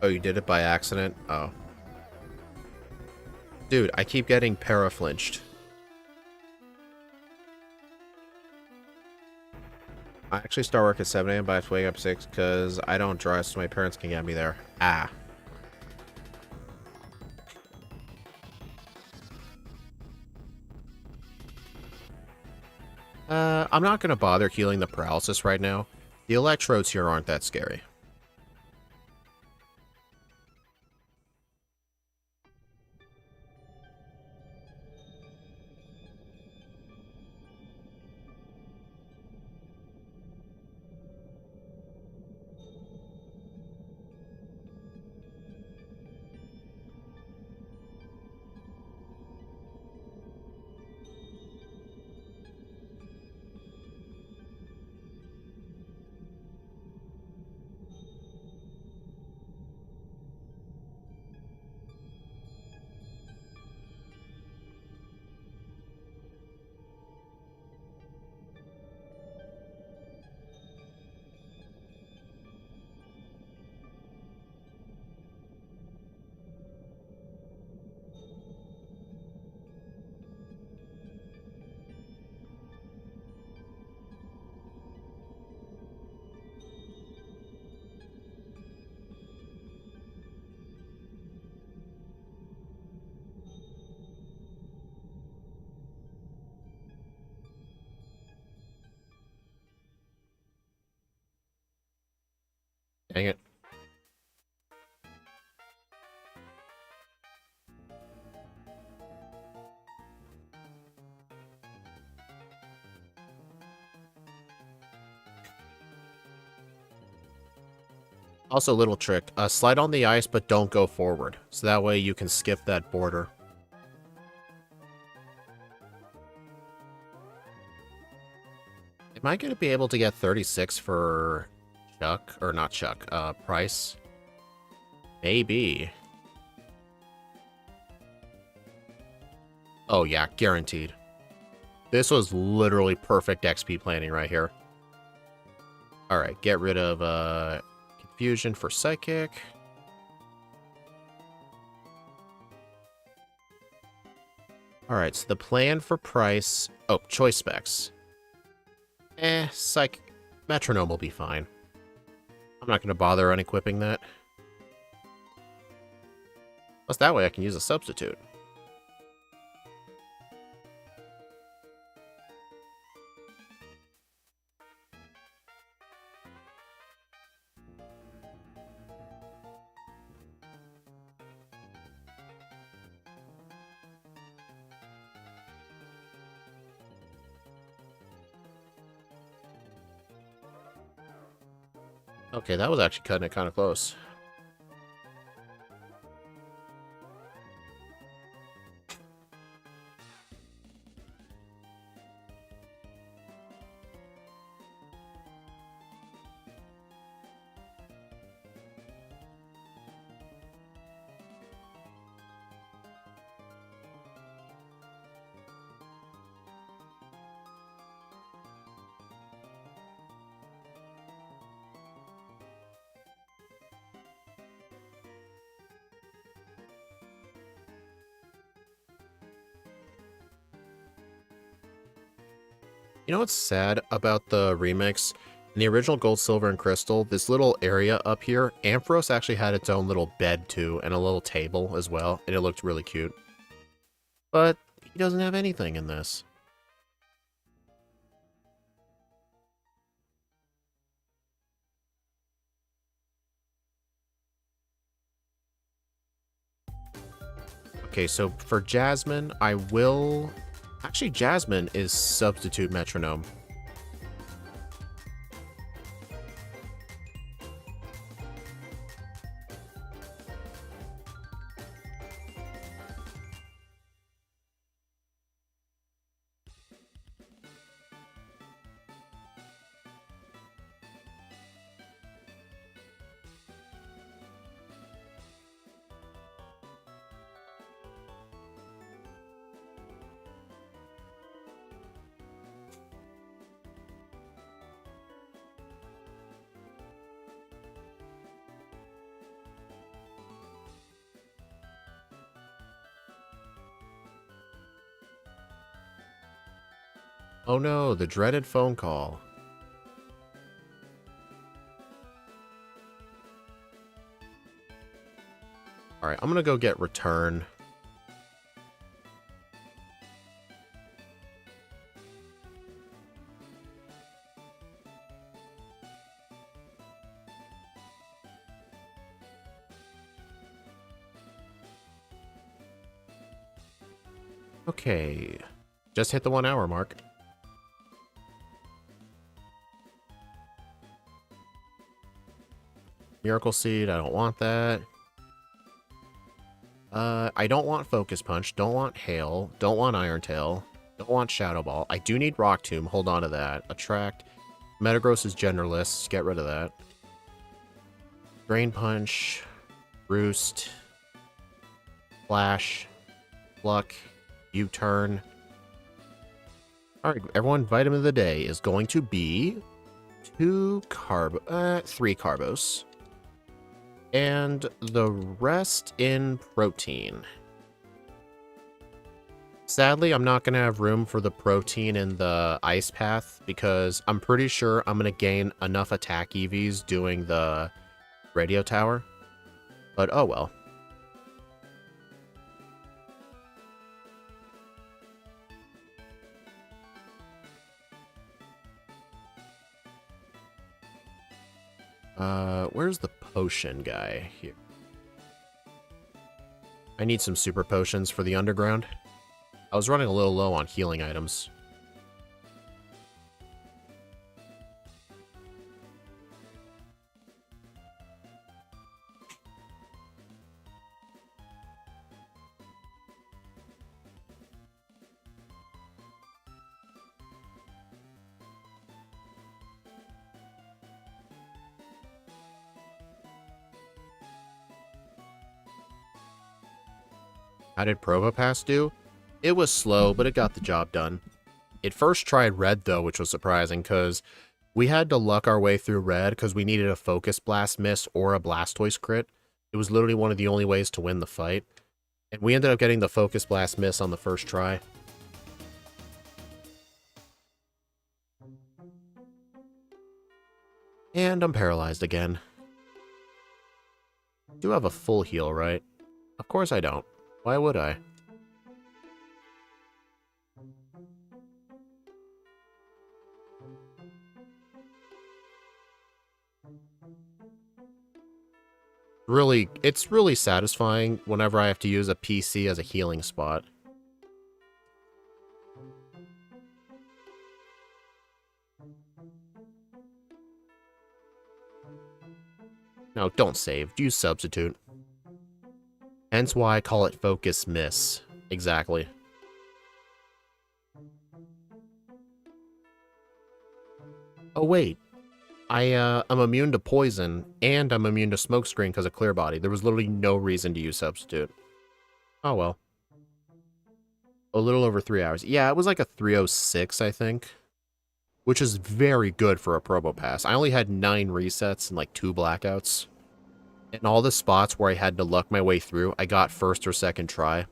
Oh, you did it by accident? Oh. Dude, I keep getting paraflinched. I actually start work at 7 a.m. but I have to wake up 6 because I don't drive so my parents can get me there. Ah. I'm not going to bother healing the paralysis right now. The electrodes here aren't that scary. Dang it. Also, little trick. Slide on the ice, but don't go forward. So that way you can skip that border. Am I going to be able to get 36 for Chuck? Or not Chuck, Price? Maybe. Oh yeah, guaranteed. This was literally perfect XP planning right here. Alright, get rid of, Confusion for Psychic. Alright, so the plan for Price... Oh, choice specs. Metronome will be fine. I'm not going to bother unequipping that. Plus, that way I can use a substitute. Okay, that was actually cutting it kind of close. You know what's sad about the remix? In the original Gold, Silver, and Crystal, this little area up here, Ampharos actually had its own little bed too, and a little table as well, and it looked really cute. But he doesn't have anything in this. Okay, so for Jasmine, I will... Actually, Jasmine is substitute metronome. Oh no, the dreaded phone call. Alright, I'm gonna go get return. Okay. Just hit the 1 hour mark. Miracle Seed, I don't want that. I don't want Focus Punch, don't want Hail, don't want Iron Tail, don't want Shadow Ball. I do need Rock Tomb, hold on to that. Attract. Metagross is genderless, get rid of that. Drain Punch, Roost, Flash, Pluck, U-Turn. Alright, everyone, vitamin of the day is going to be 3 Carbos. And the rest in protein. Sadly, I'm not going to have room for the protein in the ice path because I'm pretty sure I'm going to gain enough attack EVs doing the radio tower. But oh well. Where's the potion guy here? I need some super potions for the underground. I was running a little low on healing items. How did Probopass do? It was slow, but it got the job done. It first tried red, though, which was surprising, because we had to luck our way through red because we needed a Focus Blast miss or a Blastoise crit. It was literally one of the only ways to win the fight. And we ended up getting the Focus Blast miss on the first try. And I'm paralyzed again. I do have a full heal, right? Of course I don't. Why would I? It's really satisfying whenever I have to use a PC as a healing spot. No, don't save. Use Substitute. Hence why I call it Focus Miss. Exactly. Oh wait. I'm immune to poison, and I'm immune to smokescreen because of Clear Body. There was literally no reason to use Substitute. Oh well. A little over 3 hours. Yeah, it was like a 3:06, I think. Which is very good for a Probopass. I only had 9 resets and like 2 blackouts. And all the spots where I had to luck my way through, I got first or second try.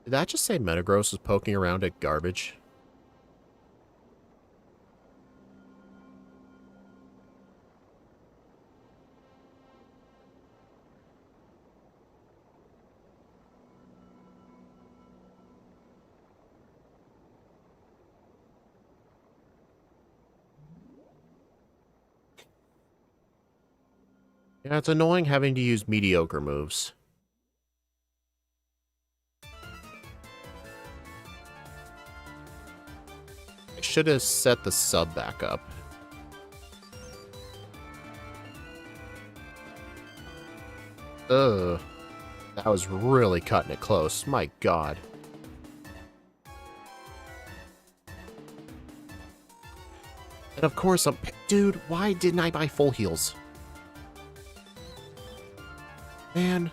Did that just say Metagross was poking around at garbage? Yeah, it's annoying having to use mediocre moves. I should have set the sub back up. Ugh. That was really cutting it close. My god. And of course, dude, why didn't I buy full heals? Man.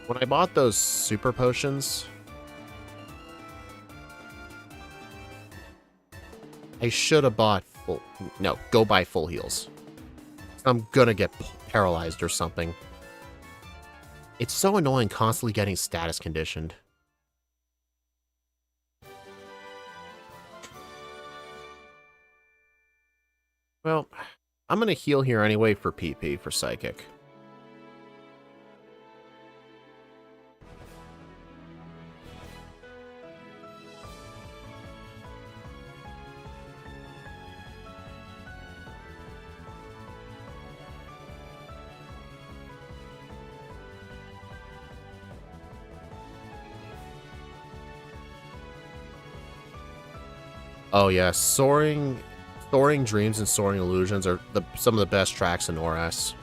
When I bought those super potions, I should have bought full... No, go buy full heals. I'm gonna get paralyzed or something. It's so annoying constantly getting status conditioned. Well, I'm gonna heal here anyway for PP, for Psychic. Oh yeah, Soaring Dreams and Soaring Illusions are some of the best tracks in ORAS.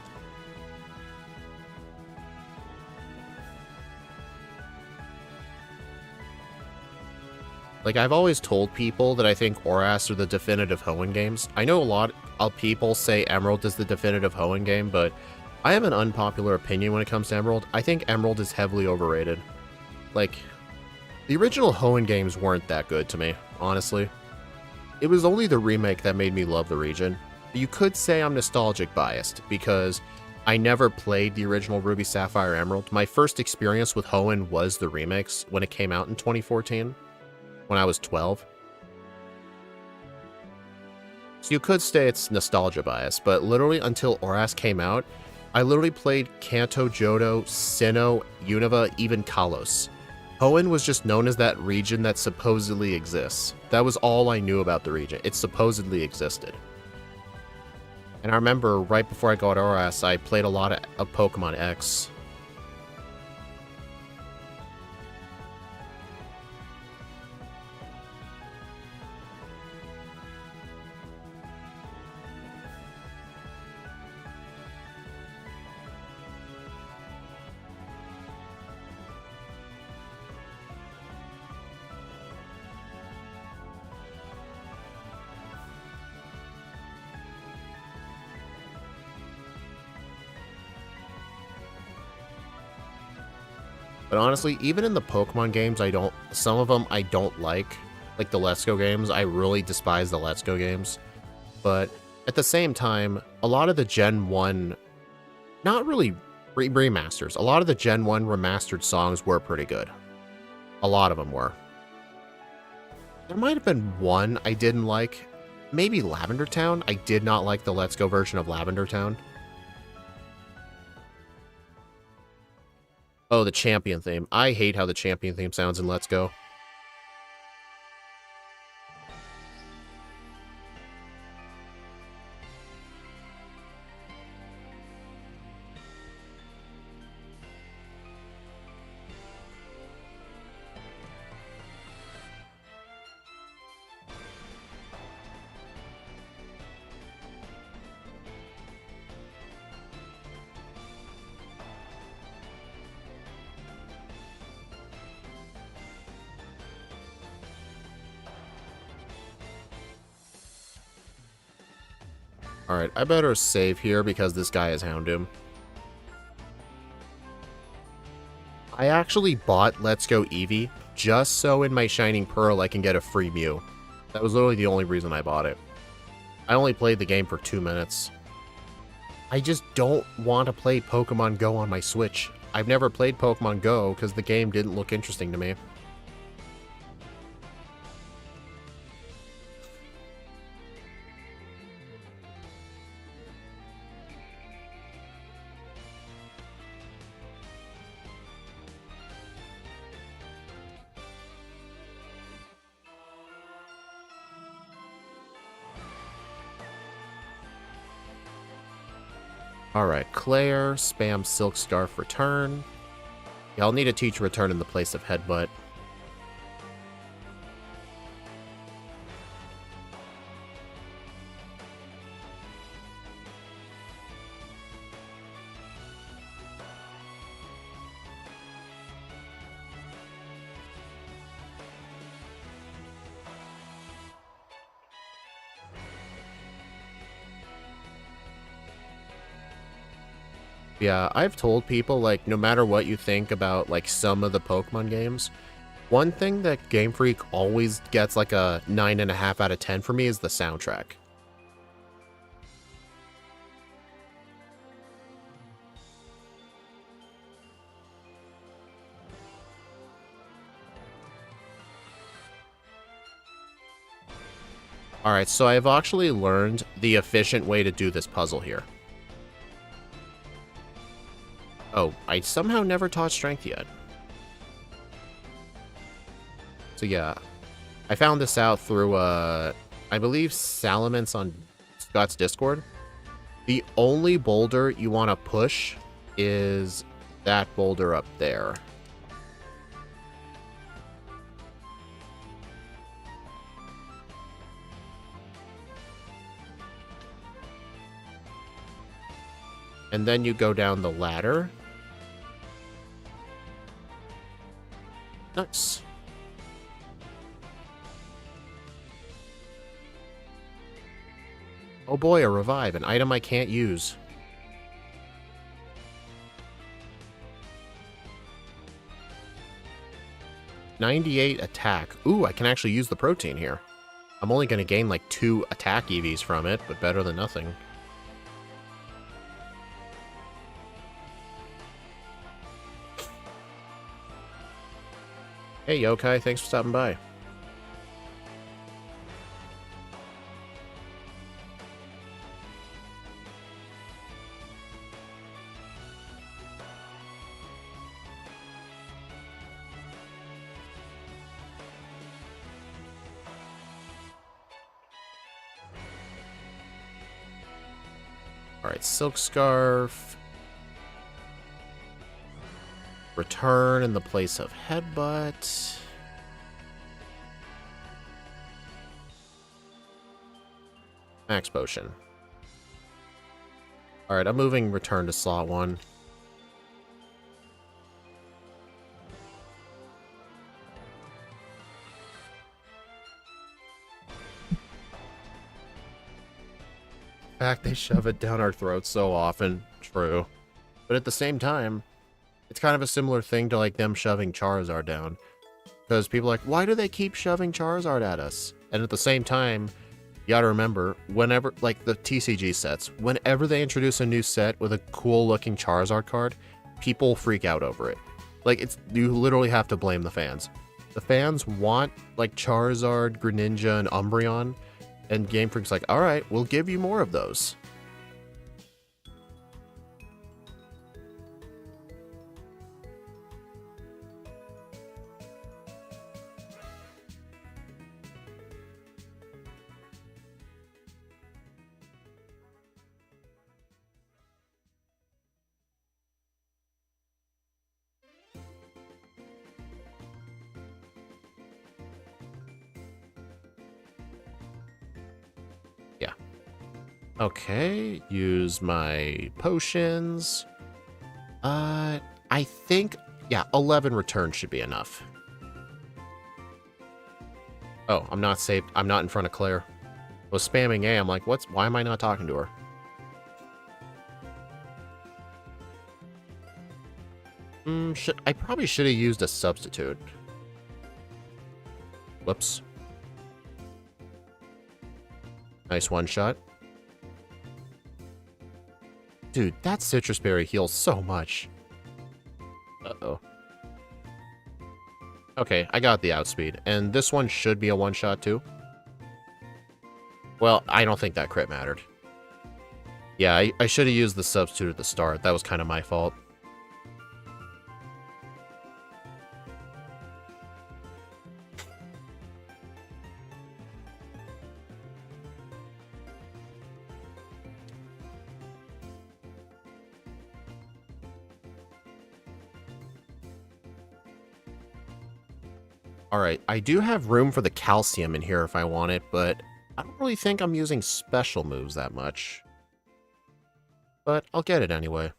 Like, I've always told people that I think ORAS are the definitive Hoenn games. I know a lot of people say Emerald is the definitive Hoenn game, but I have an unpopular opinion when it comes to Emerald. I think Emerald is heavily overrated. Like, the original Hoenn games weren't that good to me, honestly. It was only the remake that made me love the region. You could say I'm nostalgic biased, because I never played the original Ruby, Sapphire, Emerald. My first experience with Hoenn was the remakes when it came out in 2014, when I was 12. So you could say it's nostalgia bias, but literally until ORAS came out, I literally played Kanto, Johto, Sinnoh, Unova, even Kalos. Hoenn was just known as that region that supposedly exists. That was all I knew about the region. It supposedly existed. And I remember right before I got ORAS, I played a lot of Pokemon X. But honestly, even in the Pokemon games, some of them I don't like the Let's Go games. I really despise the Let's Go games. But at the same time, a lot of the Gen 1, not really remasters, a lot of the Gen 1 remastered songs were pretty good. A lot of them were. There might have been one I didn't like. Maybe Lavender Town. I did not like the Let's Go version of Lavender Town. Oh, the champion theme. I hate how the champion theme sounds in Let's Go. Alright, I better save here because this guy is Houndoom. I actually bought Let's Go Eevee just so in my Shining Pearl I can get a free Mew. That was literally the only reason I bought it. I only played the game for 2 minutes. I just don't want to play Pokemon Go on my Switch. I've never played Pokemon Go because the game didn't look interesting to me. Alright, Claire, spam Silk Scarf return. Yeah, I'll need to teach return in the place of Headbutt. Yeah, I've told people, like, no matter what you think about, like, some of the Pokemon games, one thing that Game Freak always gets, like, a 9.5 out of 10 for me is the soundtrack. Alright, so I've actually learned the efficient way to do this puzzle here. Oh, I somehow never taught Strength yet. So yeah, I found this out through, I believe Salamence on Scott's Discord. The only boulder you want to push is that boulder up there. And then you go down the ladder. Nice. Oh boy, a revive, an item I can't use. '98 attack. Ooh, I can actually use the protein here. I'm only going to gain like 2 attack EVs from it, but better than nothing. Hey, Yokai, thanks for stopping by. Alright, Silk Scarf. Return in the place of Headbutt. Max Potion. Alright, I'm moving Return to slot 1. In fact, they shove it down our throats so often. True. But at the same time, it's kind of a similar thing to like them shoving Charizard down. Because people are like, why do they keep shoving Charizard at us? And at the same time, you gotta remember, whenever, like the TCG sets, whenever they introduce a new set with a cool looking Charizard card, people freak out over it. Like, it's, you literally have to blame the fans. The fans want, like, Charizard, Greninja, and Umbreon, and Game Freak's like, alright, we'll give you more of those. Yeah. Okay, use my potions. I think, yeah, 11 returns should be enough. Oh, I'm not saved. I'm not in front of Claire. I was spamming A. I'm like, why am I not talking to her? I probably should have used a substitute. Whoops. Nice one shot. Dude, that citrus berry heals so much. Uh-oh. Okay, I got the outspeed. And this one should be a one-shot too. Well, I don't think that crit mattered. Yeah, I should have used the substitute at the start. That was kind of my fault. Alright, I do have room for the calcium in here if I want it, but I don't really think I'm using special moves that much. But I'll get it anyway.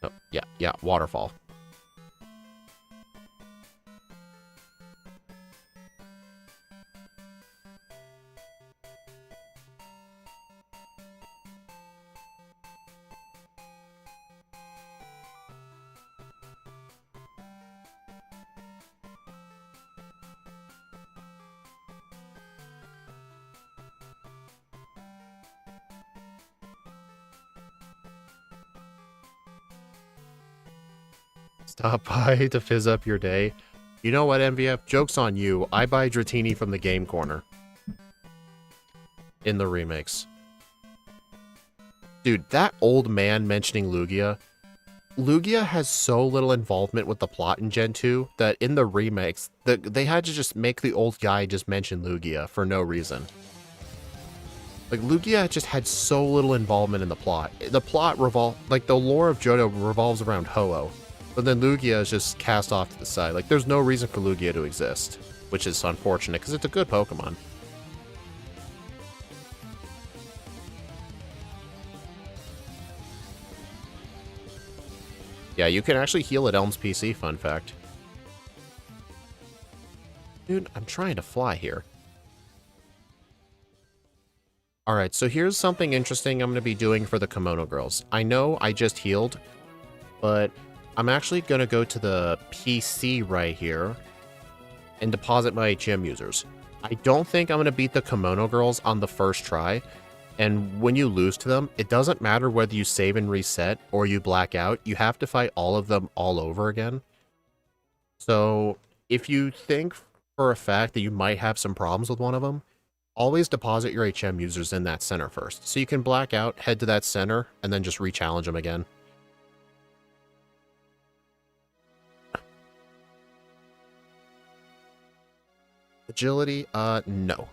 Oh, yeah, yeah, waterfall. Stop by to fizz up your day. You know what, MVF? Joke's on you. I buy Dratini from the game corner. In the remakes. Dude, that old man mentioning Lugia. Lugia has so little involvement with the plot in Gen 2 that in the remakes, they had to just make the old guy just mention Lugia for no reason. Like, Lugia just had so little involvement in the plot. The plot like, the lore of Johto revolves around Ho-Oh. But then Lugia is just cast off to the side. Like, there's no reason for Lugia to exist. Which is unfortunate, because it's a good Pokemon. Yeah, you can actually heal at Elm's PC, fun fact. Dude, I'm trying to fly here. Alright, so here's something interesting I'm going to be doing for the Kimono Girls. I know I just healed, but I'm actually going to go to the PC right here and deposit my HM users. I don't think I'm going to beat the Kimono Girls on the first try, and when you lose to them, it doesn't matter whether you save and reset or you black out, you have to fight all of them all over again. So if you think for a fact that you might have some problems with one of them, always deposit your HM users in that center first. So you can black out, head to that center, and then just re-challenge them again. Agility? No.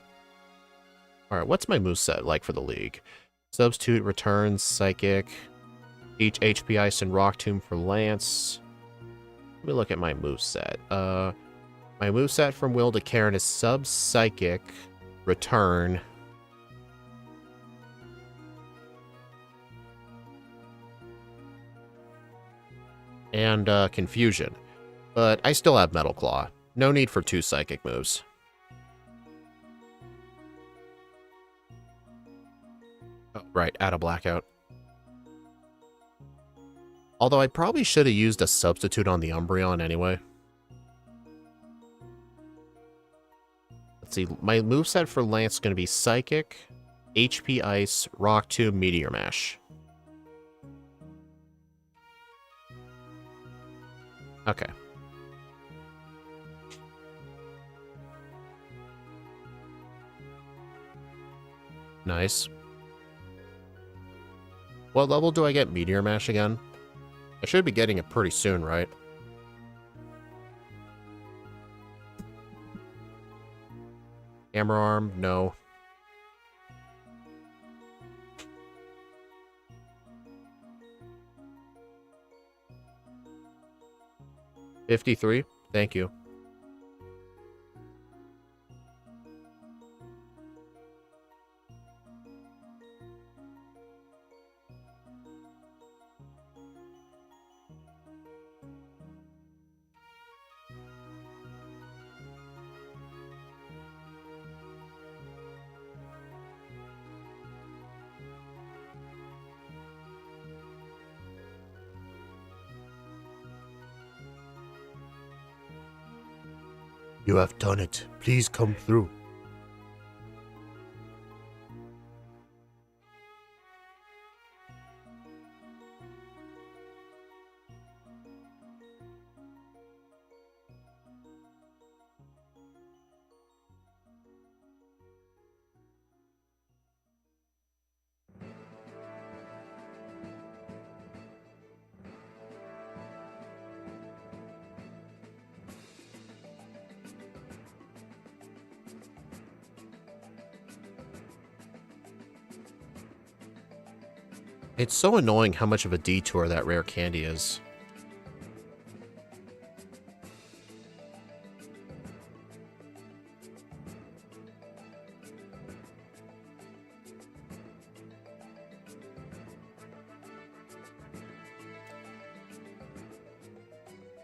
Alright, what's my moveset like for the league? Substitute, Returns, Psychic, HP Ice, and Rock Tomb for Lance. Let me look at my moveset. My moveset from Will to Karen is Sub-Psychic, Return, and Confusion. But I still have Metal Claw. No need for 2 Psychic moves. Oh, right, add a Blackout. Although I probably should have used a substitute on the Umbreon anyway. Let's see, my moveset for Lance is going to be Psychic, HP Ice, Rock Tomb, Meteor Mash. Okay. Nice. What level do I get Meteor Mash again? I should be getting it pretty soon, right? Hammer Arm? No. $53? Thank you. You have done it. Please come through. It's so annoying how much of a detour that rare candy is.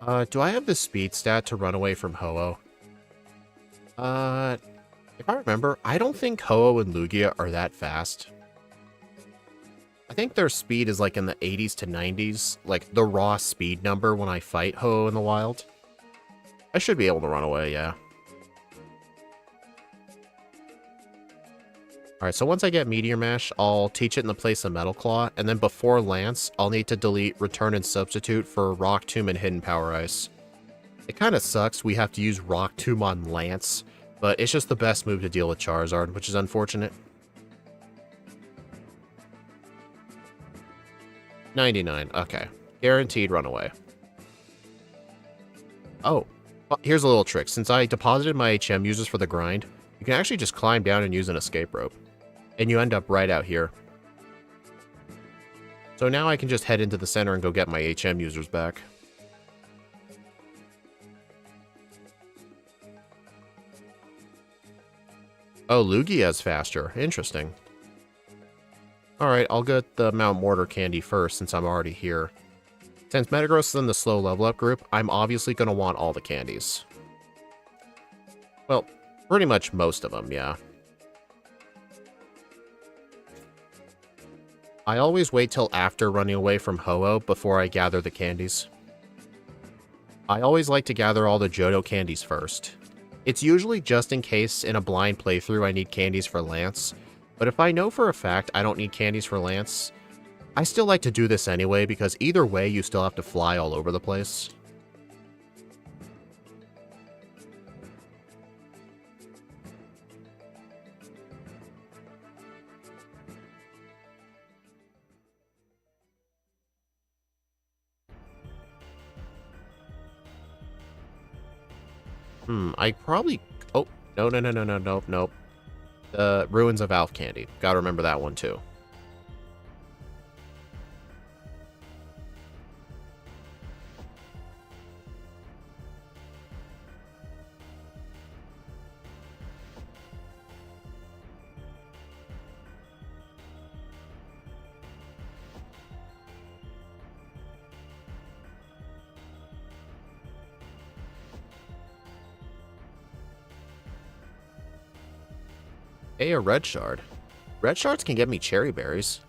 Do I have the speed stat to run away from Ho-Oh? If I remember, I don't think Ho-Oh and Lugia are that fast. I think their speed is like in the 80s to 90s, like the raw speed number when I fight Ho-Oh in the wild. I should be able to run away, yeah. Alright, so once I get Meteor Mash, I'll teach it in the place of Metal Claw, and then before Lance, I'll need to delete Return and Substitute for Rock Tomb and Hidden Power Ice. It kind of sucks we have to use Rock Tomb on Lance, but it's just the best move to deal with Charizard, which is unfortunate. 99, okay. Guaranteed runaway. Oh, well, here's a little trick. Since I deposited my HM users for the grind, you can actually just climb down and use an escape rope. And you end up right out here. So now I can just head into the center and go get my HM users back. Oh, Lugia's faster. Interesting. Alright, I'll get the Mount Mortar candy first since I'm already here. Since Metagross is in the slow level up group, I'm obviously going to want all the candies. Well, pretty much most of them, yeah. I always wait till after running away from Ho-Oh before I gather the candies. I always like to gather all the Johto candies first. It's usually just in case in a blind playthrough I need candies for Lance, but if I know for a fact I don't need candies for Lance, I still like to do this anyway because either way you still have to fly all over the place. I probably... Oh, nope. The Ruins of Alph candy. Gotta remember that one, too. Hey, a red shard. Red shards can get me cherry berries.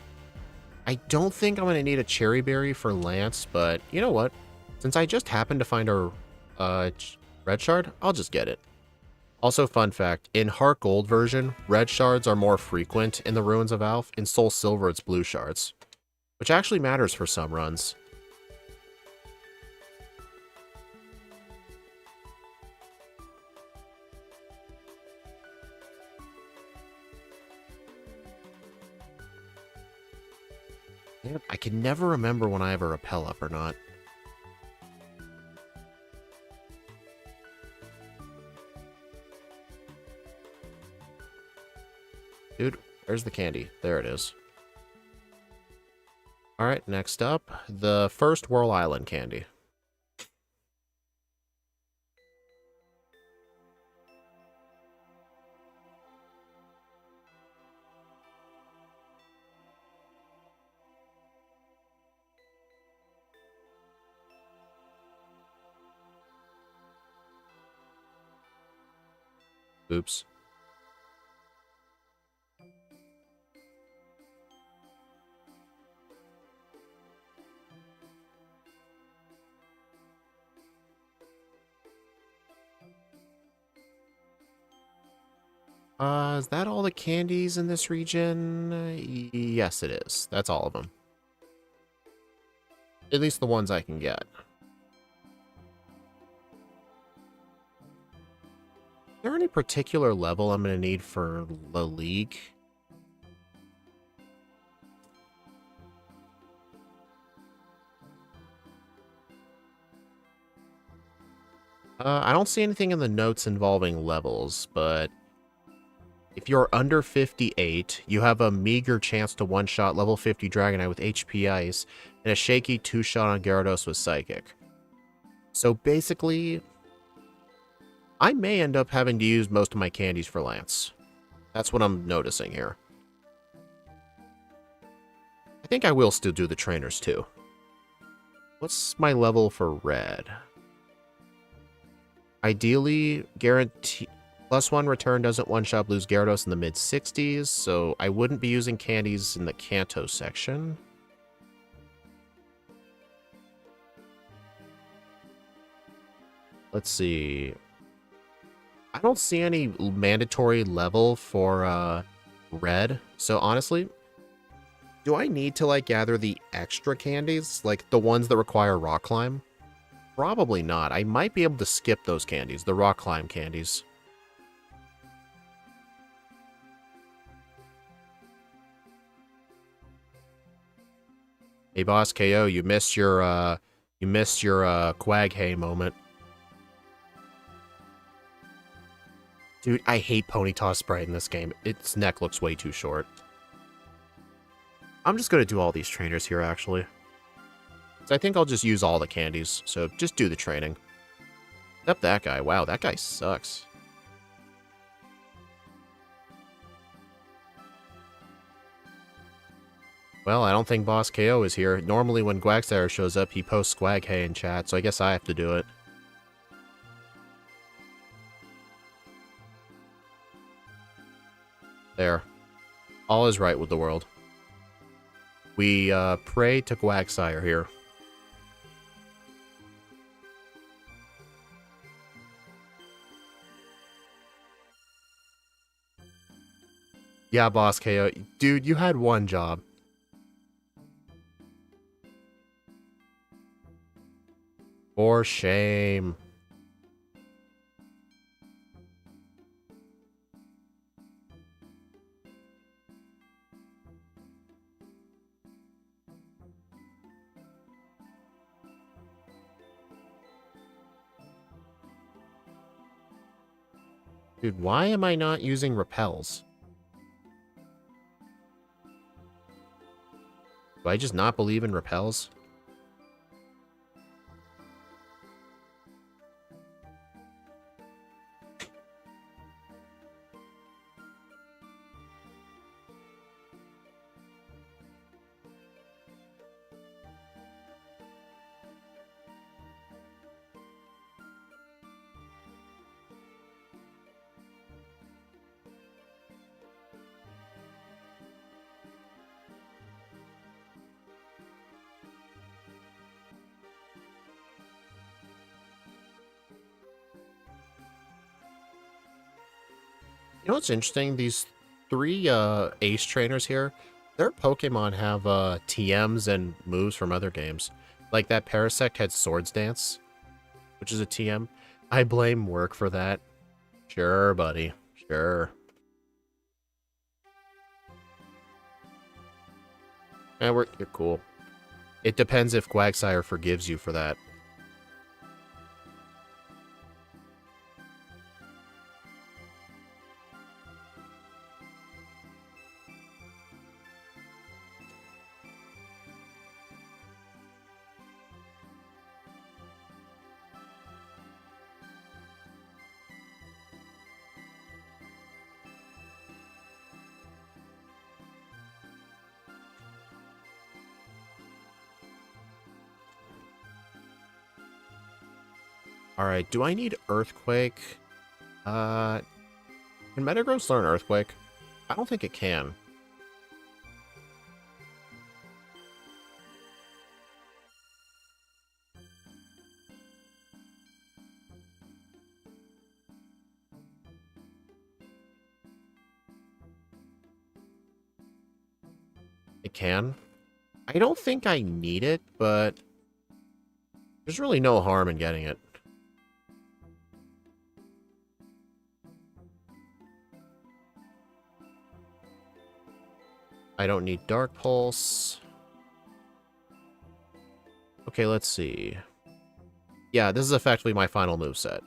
I don't think I'm going to need a cherry berry for Lance, but you know what? Since I just happened to find a red shard, I'll just get it. Also, fun fact, in Heartgold version, red shards are more frequent in the Ruins of Alph. In Soul Silver, it's blue shards, which actually matters for some runs. Yeah, I can never remember when I have a repel up or not. Dude, where's the candy? There it is. Alright, next up, the first Whirl Island candy. Oops. Is that all the candies in this region? Yes, it is. That's all of them. At least the ones I can get. Is there any particular level I'm going to need for the League? I don't see anything in the notes involving levels, but if you're under 58, you have a meager chance to one-shot level 50 Dragonite with HP Ice, and a shaky two-shot on Gyarados with Psychic. So basically, I may end up having to use most of my candies for Lance. That's what I'm noticing here. I think I will still do the trainers too. What's my level for red? Ideally, guarantee +1 return doesn't one-shot lose Gyarados in the mid-60s, so I wouldn't be using candies in the Kanto section. Let's see. I don't see any mandatory level for red, so honestly, do I need to like gather the extra candies, like the ones that require rock climb? Probably not. I might be able to skip those candies, the rock climb candies. Hey boss KO, you missed your Quaghay moment. Dude, I hate Ponyta Sprite in this game. Its neck looks way too short. I'm just gonna do all these trainers here, actually. So I think I'll just use all the candies, so just do the training. Except that guy. Wow, that guy sucks. Well, I don't think Boss KO is here. Normally when Quagsire shows up, he posts Quaghay in chat, so I guess I have to do it. There. All is right with the world. We pray to Quagsire here. Yeah, Boss KO. Dude, you had one job. For shame. Dude, why am I not using repels? Do I just not believe in repels? You know what's interesting? These three ace trainers here, their Pokemon have TMs and moves from other games. Like that Parasect had Swords Dance, which is a TM. I blame work for that. Sure, buddy. Sure. You're cool. It depends if Quagsire forgives you for that. Alright, do I need Earthquake? Can Metagross learn Earthquake? I don't think it can. It can. I don't think I need it, but there's really no harm in getting it. I don't need Dark Pulse. Okay, let's see. Yeah, this is effectively my final moveset.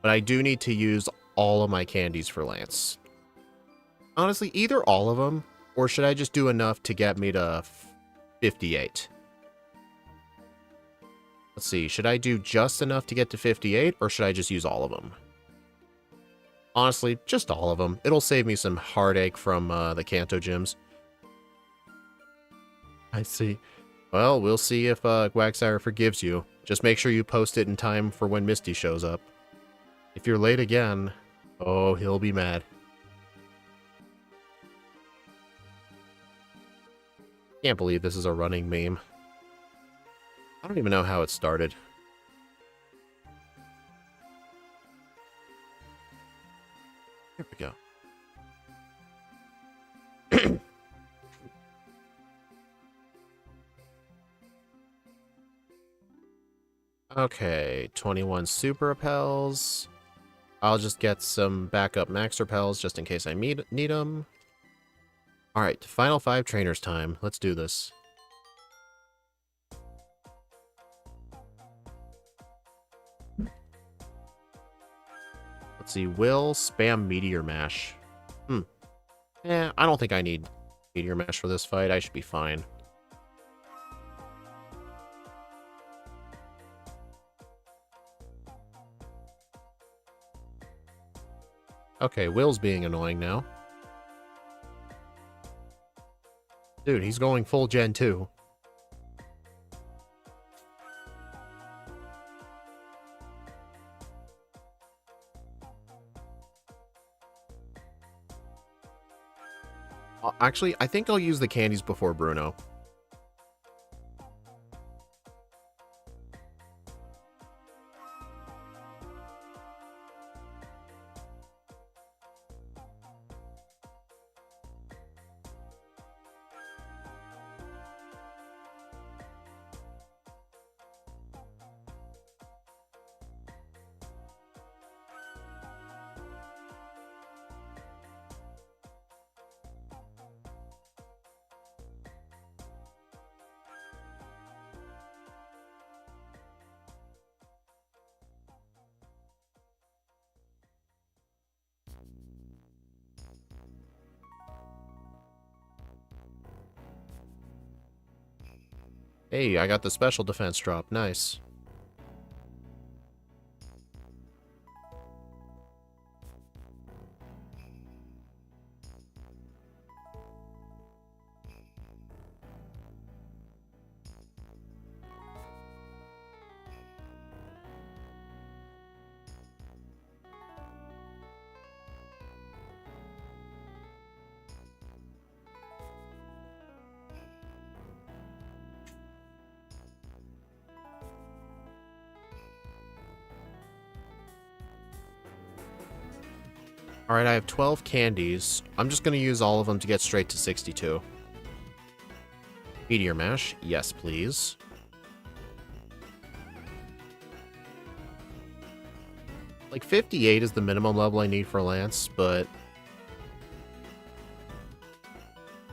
But I do need to use all of my candies for Lance. Honestly, either all of them, or should I just do enough to get me to 58? Let's see, should I do just enough to get to 58, or should I just use all of them? Honestly, just all of them. It'll save me some heartache from the Kanto gyms. I see. Well, we'll see if Quagsire forgives you. Just make sure you post it in time for when Misty shows up. If you're late again, oh, he'll be mad. Can't believe this is a running meme. I don't even know how it started. Here we go. Okay, 21 super repels. I'll just get some backup max repels just in case I need them. Alright, final 5 trainers time. Let's do this. Let's see, will spam Meteor Mash. I don't think I need Meteor Mash for this fight. I should be fine. Okay, Will's being annoying now. Dude, he's going full Gen 2. Actually, I think I'll use the candies before Bruno. Hey, I got the special defense drop. Nice. Alright, I have 12 candies. I'm just going to use all of them to get straight to 62. Meteor Mash. Yes, please. Like, 58 is the minimum level I need for Lance, but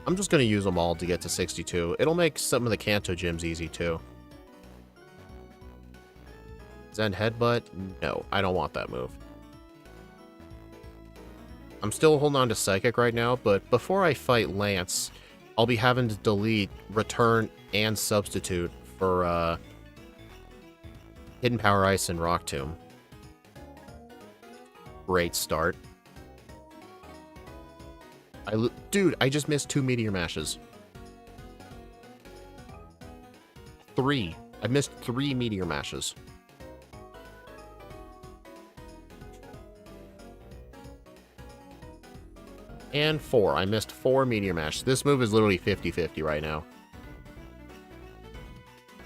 I'm just going to use them all to get to 62. It'll make some of the Kanto gyms easy, too. Zen Headbutt? No, I don't want that move. I'm still holding on to Psychic right now, but before I fight Lance, I'll be having to delete, return, and substitute for Hidden Power Ice and Rock Tomb. Great start. Dude, I just missed 2 Meteor Mashes. 3. I missed 3 Meteor Mashes. And 4. I missed 4 Meteor Mash. This move is literally 50-50 right now.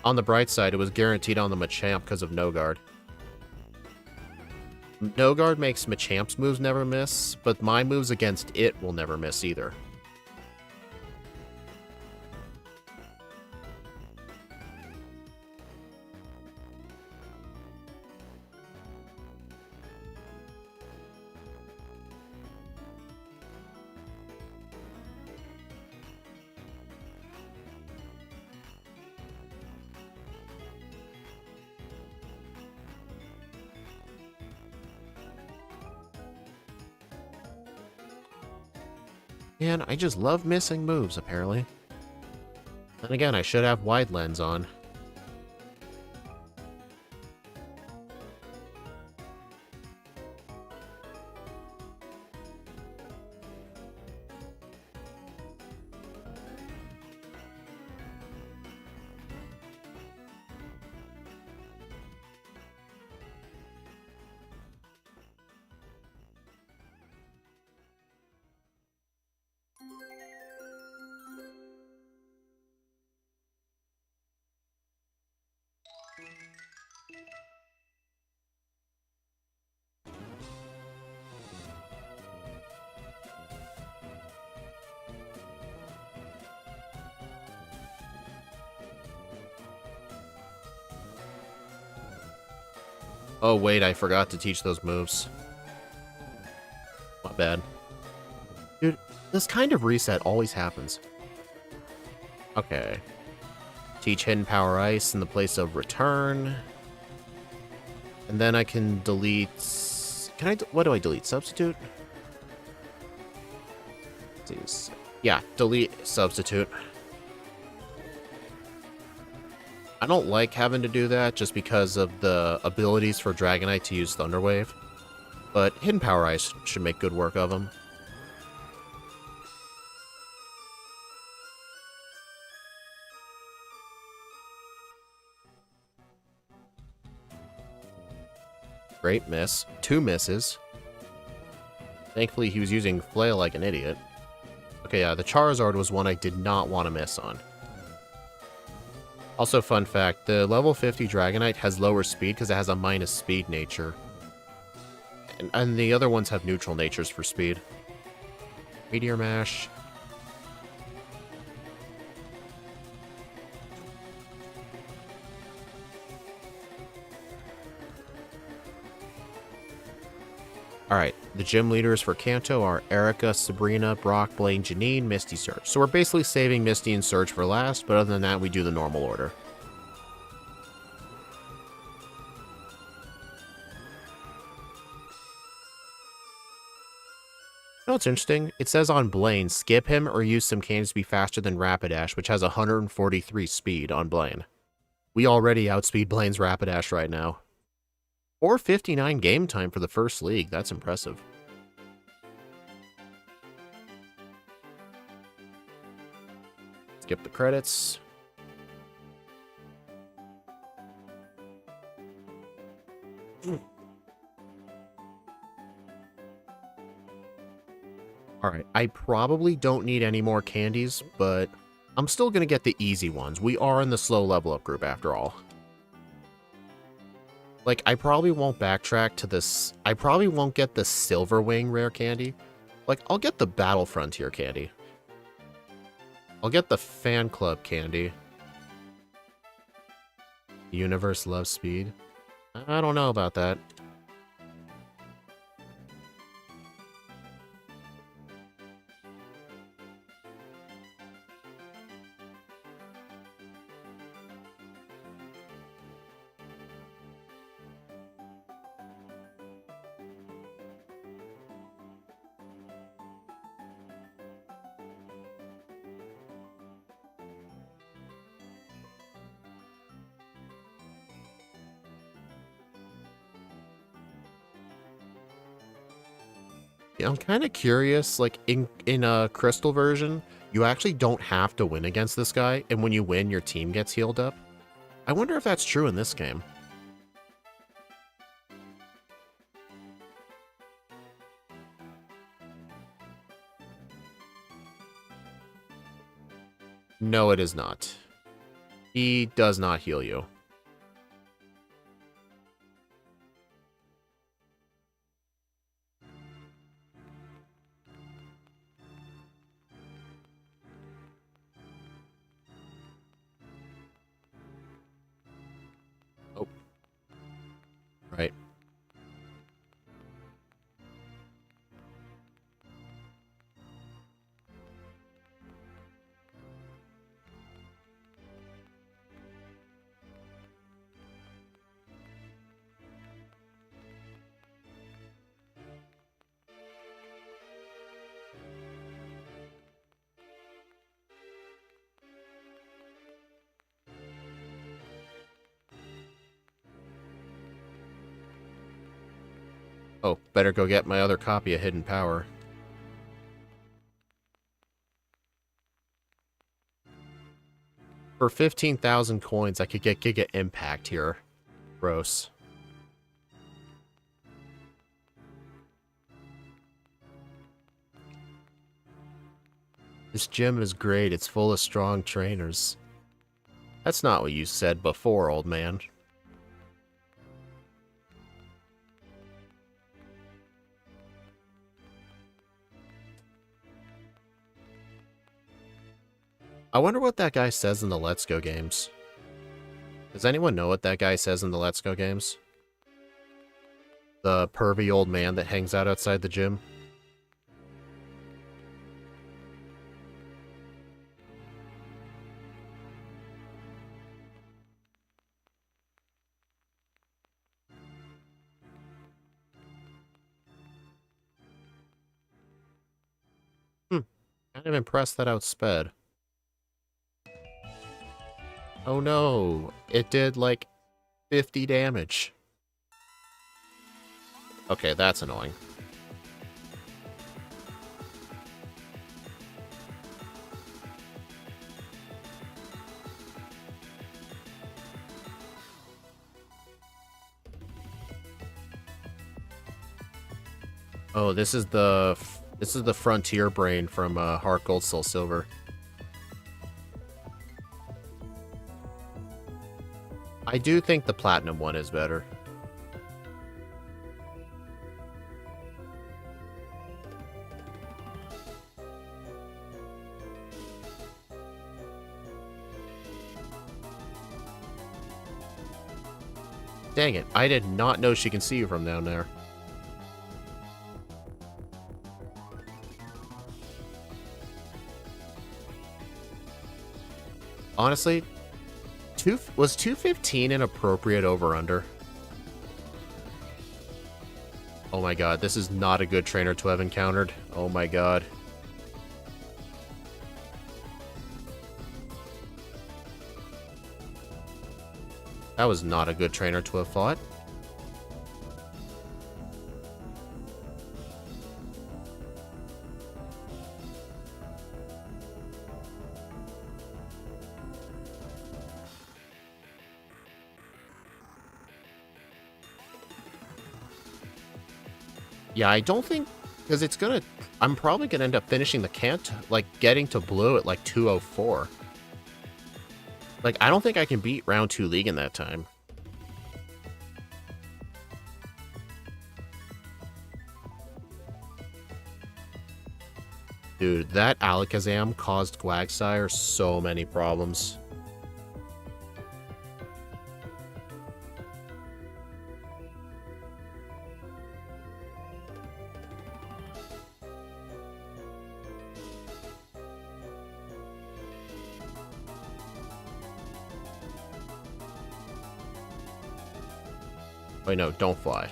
On the bright side, it was guaranteed on the Machamp because of No Guard. No Guard makes Machamp's moves never miss, but my moves against it will never miss either. Man, I just love missing moves, apparently. And again, I should have Wide Lens on. Oh, wait, I forgot to teach those moves. My bad. Dude, this kind of reset always happens. Okay. Teach Hidden Power Ice in the place of Return. And then I can delete... what do I delete? Substitute? Yeah, delete Substitute. I don't like having to do that just because of the abilities for Dragonite to use Thunder Wave. But Hidden Power Ice should make good work of them. Great miss. 2 misses. Thankfully, he was using Flail like an idiot. Okay, yeah, the Charizard was one I did not want to miss on. Also, fun fact, the level 50 Dragonite has lower speed because it has a minus speed nature. And the other ones have neutral natures for speed. Meteor Mash. Alright, the gym leaders for Kanto are Erica, Sabrina, Brock, Blaine, Janine, Misty, Surge. So we're basically saving Misty and Surge for last, but other than that, we do the normal order. You know what's interesting? It says on Blaine, skip him or use some candies to be faster than Rapidash, which has 143 speed on Blaine. We already outspeed Blaine's Rapidash right now. Or 59 game time for the first league. That's impressive. Skip the credits. Alright, I probably don't need any more candies, but I'm still going to get the easy ones. We are in the slow level up group after all. Like, I probably won't backtrack to this. I probably won't get the Silver Wing rare candy. Like, I'll get the Battle Frontier candy. I'll get the Fan Club candy. Universe loves speed. I don't know about that. Yeah, I'm kind of curious, like, in a Crystal version, you actually don't have to win against this guy, and when you win, your team gets healed up. I wonder if that's true in this game. No, it is not. He does not heal you. Oh. Right. Oh, better go get my other copy of Hidden Power. For 15,000 coins, I could get Giga Impact here. Gross. This gym is great. It's full of strong trainers. That's not what you said before, old man. I wonder what that guy says in the Let's Go games. Does anyone know what that guy says in the Let's Go games? The pervy old man that hangs out outside the gym? Kind of impressed that outsped. Oh no, it did like 50 damage. Okay, that's annoying. Oh, this is the Frontier Brain from Heartgold, Soul Silver. I do think the Platinum one is better. Dang it, I did not know she can see you from down there. Honestly, was 215 an appropriate over-under? Oh my god, this is not a good trainer to have encountered. Oh my god. That was not a good trainer to have fought. Yeah, I don't think... Because it's gonna... I'm probably gonna end up finishing the Kanto... Like, getting to blue at, like, 204. Like, I don't think I can beat round 2 League in that time. Dude, that Alakazam caused Quagsire so many problems. Wait, no, don't fly.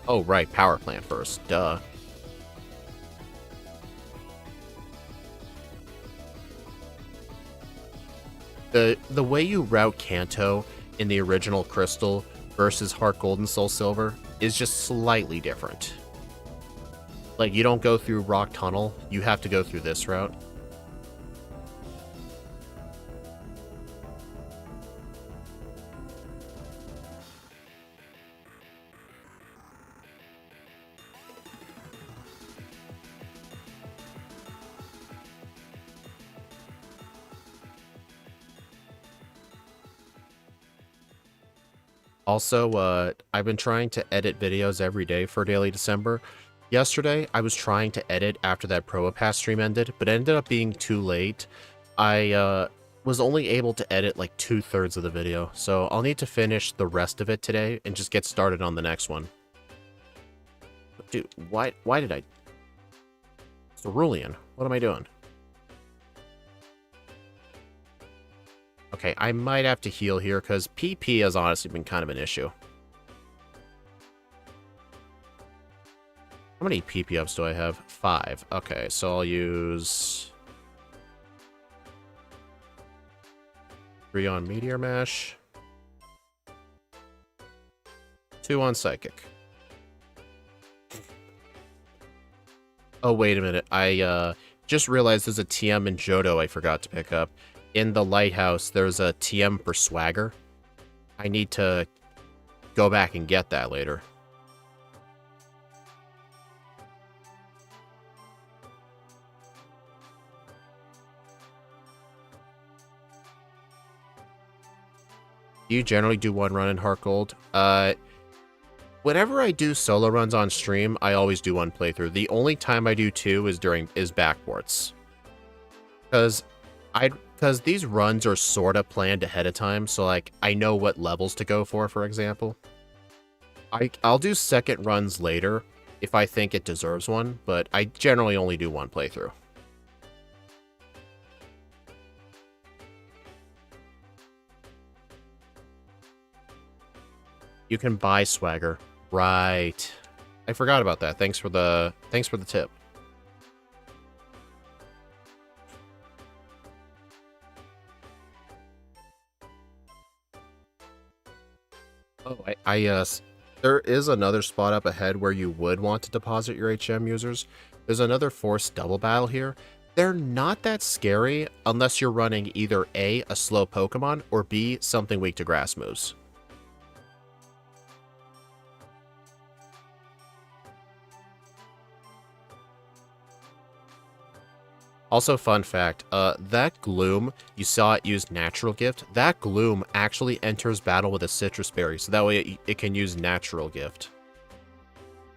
Oh, right, power plant first. Duh. The way you route Kanto in the original Crystal versus Heartgold and Soul Silver is just slightly different. Like, you don't go through Rock Tunnel, you have to go through this route. Also, I've been trying to edit videos every day for Daily December. Yesterday, I was trying to edit after that Probopass stream ended, but it ended up being too late. I was only able to edit like 2/3 of the video, so I'll need to finish the rest of it today and just get started on the next one. Dude, why did I... Cerulean, what am I doing? Okay, I might have to heal here, because PP has honestly been kind of an issue. How many PP ups do I have? 5. Okay, so I'll use... 3 on Meteor Mash. 2 on Psychic. Oh, wait a minute. I just realized there's a TM in Johto I forgot to pick up. In the Lighthouse, there's a TM for Swagger. I need to go back and get that later. Do you generally do one run in Heartgold? Whenever I do solo runs on stream, I always do one playthrough. The only time I do two is backports. Because these runs are sorta planned ahead of time, so like I know what levels to go for example. I'll do second runs later if I think it deserves one, but I generally only do one playthrough. You can buy swagger. Right. I forgot about that. Thanks for the tip. Oh, there is another spot up ahead where you would want to deposit your HM users. There's another forced double battle here. They're not that scary unless you're running either A, a slow Pokemon, or B, something weak to grass moves. Also, fun fact, that Gloom, you saw it use Natural Gift. That Gloom actually enters battle with a Citrus Berry, so that way it can use Natural Gift.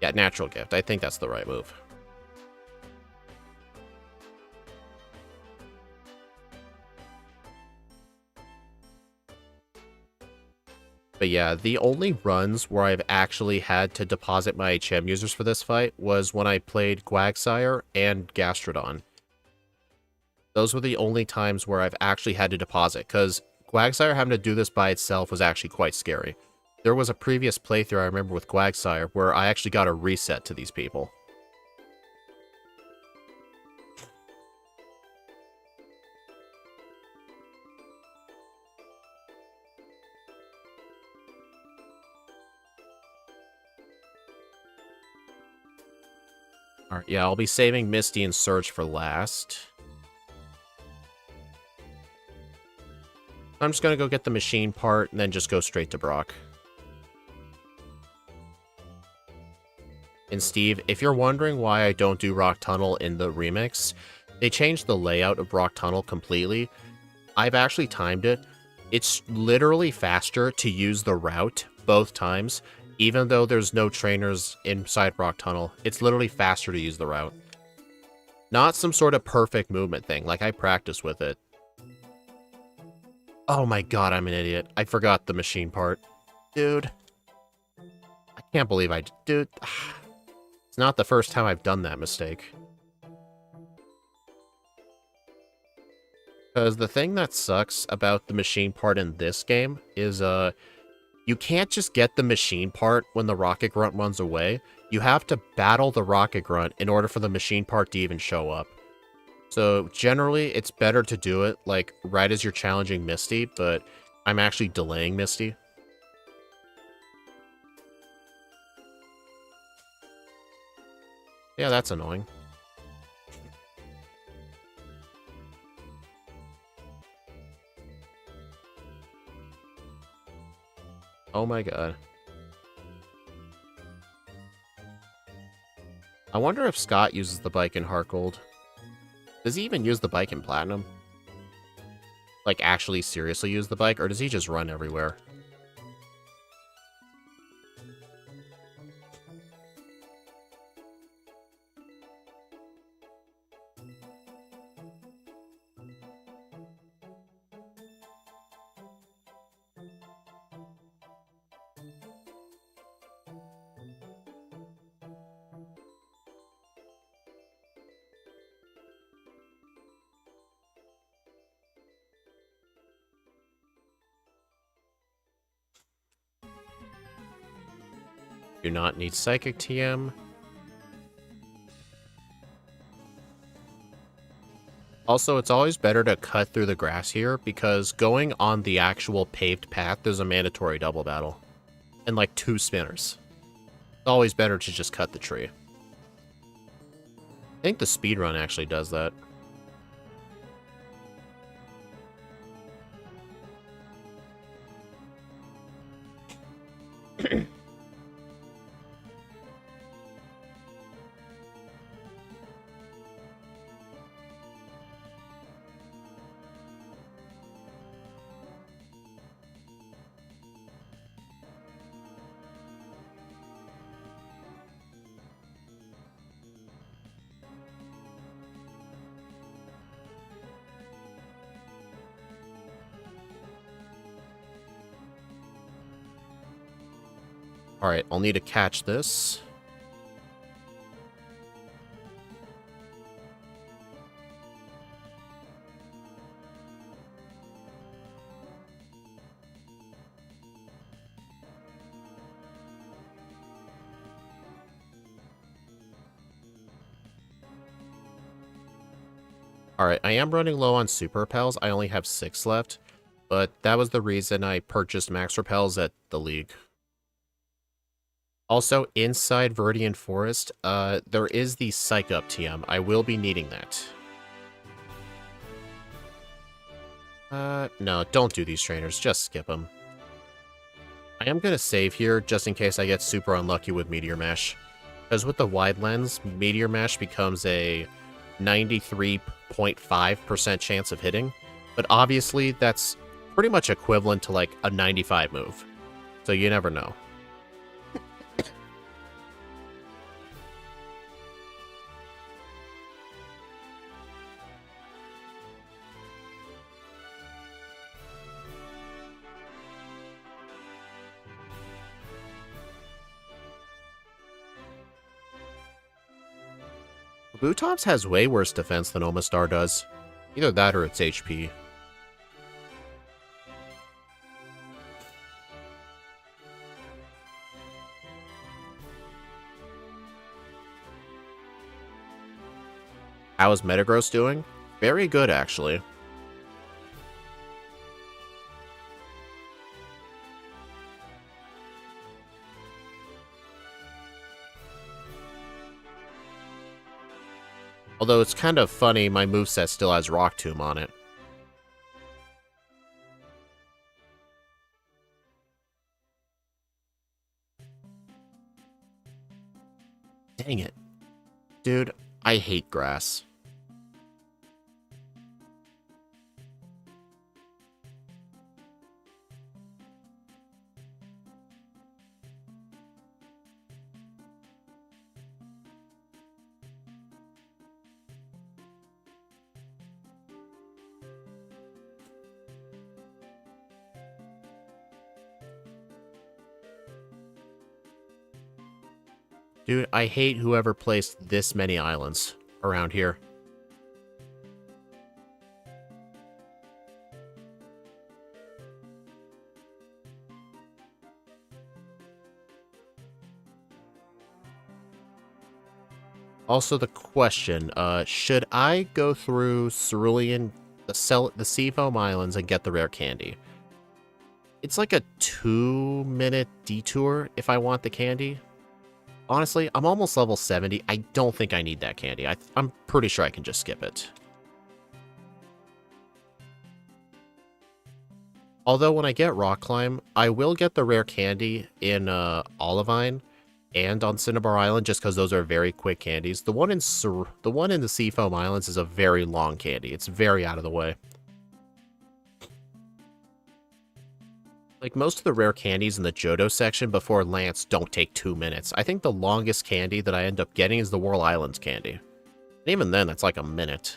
Yeah, Natural Gift. I think that's the right move. But yeah, the only runs where I've actually had to deposit my HM users for this fight was when I played Quagsire and Gastrodon. Those were the only times where I've actually had to deposit, because Quagsire having to do this by itself was actually quite scary. There was a previous playthrough I remember with Quagsire where I actually got a reset to these people. Alright, yeah, I'll be saving Misty and Surge for last. I'm just gonna go get the machine part and then just go straight to Brock. And Steve, if you're wondering why I don't do Rock Tunnel in the remix, they changed the layout of Rock Tunnel completely. I've actually timed it. It's literally faster to use the route both times, even though there's no trainers inside Rock Tunnel. It's literally faster to use the route. Not some sort of perfect movement thing, like I practice with it. Oh my god, I'm an idiot. I forgot the machine part. Dude. I can't believe Dude. It's not the first time I've done that mistake. Because the thing that sucks about the machine part in this game is, you can't just get the machine part when the Rocket Grunt runs away. You have to battle the Rocket Grunt in order for the machine part to even show up. So generally, it's better to do it, like, right as you're challenging Misty, but I'm actually delaying Misty. Yeah, that's annoying. Oh my god. I wonder if Scott uses the bike in Heartgold. Does he even use the bike in Platinum? Like, actually seriously use the bike, or does he just run everywhere? Do not need Psychic TM. Also, it's always better to cut through the grass here, because going on the actual paved path, there's a mandatory double battle. And like 2 spinners. It's always better to just cut the tree. I think the speedrun actually does that. Alright, I'll need to catch this. Alright, I am running low on super repels. I only have 6 left, but that was the reason I purchased max repels at the league. Also, inside Verdian Forest, there is the Psych Up TM. I will be needing that. No, don't do these trainers. Just skip them. I am going to save here, just in case I get super unlucky with Meteor Mash. Because with the wide lens, Meteor Mash becomes a 93.5% chance of hitting. But obviously, that's pretty much equivalent to like a 95 move. So you never know. Kabutops has way worse defense than Omastar does. Either that or its HP. How is Metagross doing? Very good, actually. Although it's kind of funny, my moveset still has Rock Tomb on it. Dang it. Dude, I hate grass. Dude, I hate whoever placed this many islands around here. Also, the question, should I go through Cerulean, the Seafoam Islands, and get the rare candy? It's like a 2-minute detour if I want the candy. Honestly, I'm almost level 70. I don't think I need that candy. I'm pretty sure I can just skip it. Although when I get Rock Climb, I will get the rare candy in Olivine and on Cinnabar Island, just because those are very quick candies. The one in the Seafoam Islands is a very long candy. It's very out of the way. Like, most of the rare candies in the Johto section before Lance don't take 2 minutes. I think the longest candy that I end up getting is the Whirl Islands candy. And even then, that's like a minute.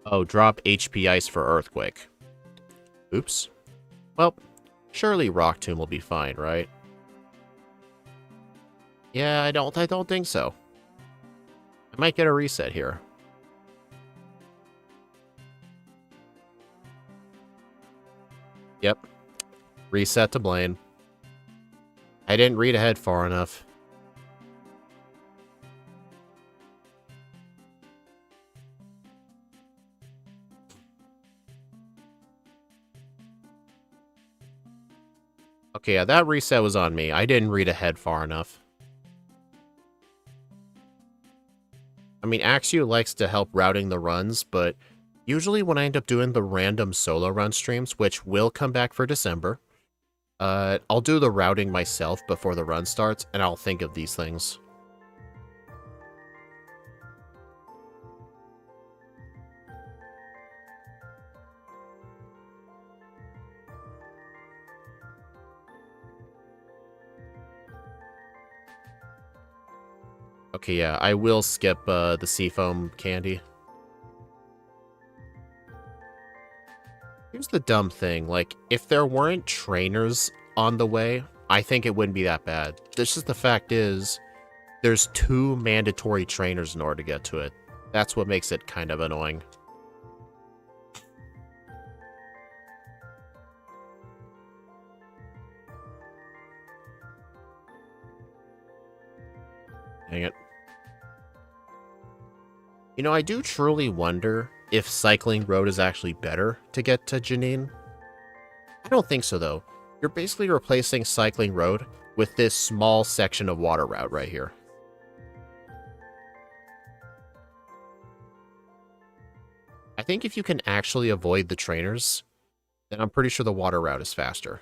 Oh, drop HP Ice for Earthquake. Oops. Well, surely Rock Tomb will be fine, right? Yeah, I don't think so. I might get a reset here. Yep. Reset to Blaine. I didn't read ahead far enough. Okay, yeah, that reset was on me. I didn't read ahead far enough. I mean, Axew likes to help routing the runs, but usually when I end up doing the random solo run streams, which will come back for December, I'll do the routing myself before the run starts, and I'll think of these things. Okay, yeah, I will skip the Seafoam candy. Here's the dumb thing, like, if there weren't trainers on the way, I think it wouldn't be that bad. This is the fact is, there's 2 mandatory trainers in order to get to it. That's what makes it kind of annoying. Dang it. You know, I do truly wonder if Cycling Road is actually better to get to Janine. I don't think so, though. You're basically replacing Cycling Road with this small section of water route right here. I think if you can actually avoid the trainers, then I'm pretty sure the water route is faster.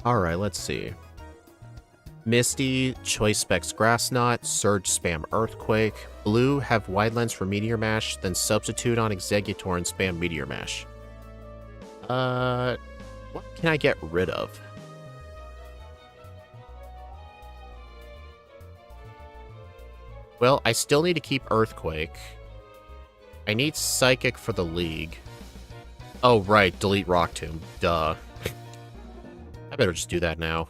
Alright, let's see. Misty, Choice Specs Grass Knot, Surge Spam Earthquake. Blue, have Wide Lens for Meteor Mash, then substitute on Executor and spam Meteor Mash. What can I get rid of? Well, I still need to keep Earthquake. I need Psychic for the League. Oh, right, delete Rock Tomb. Duh. I better just do that now.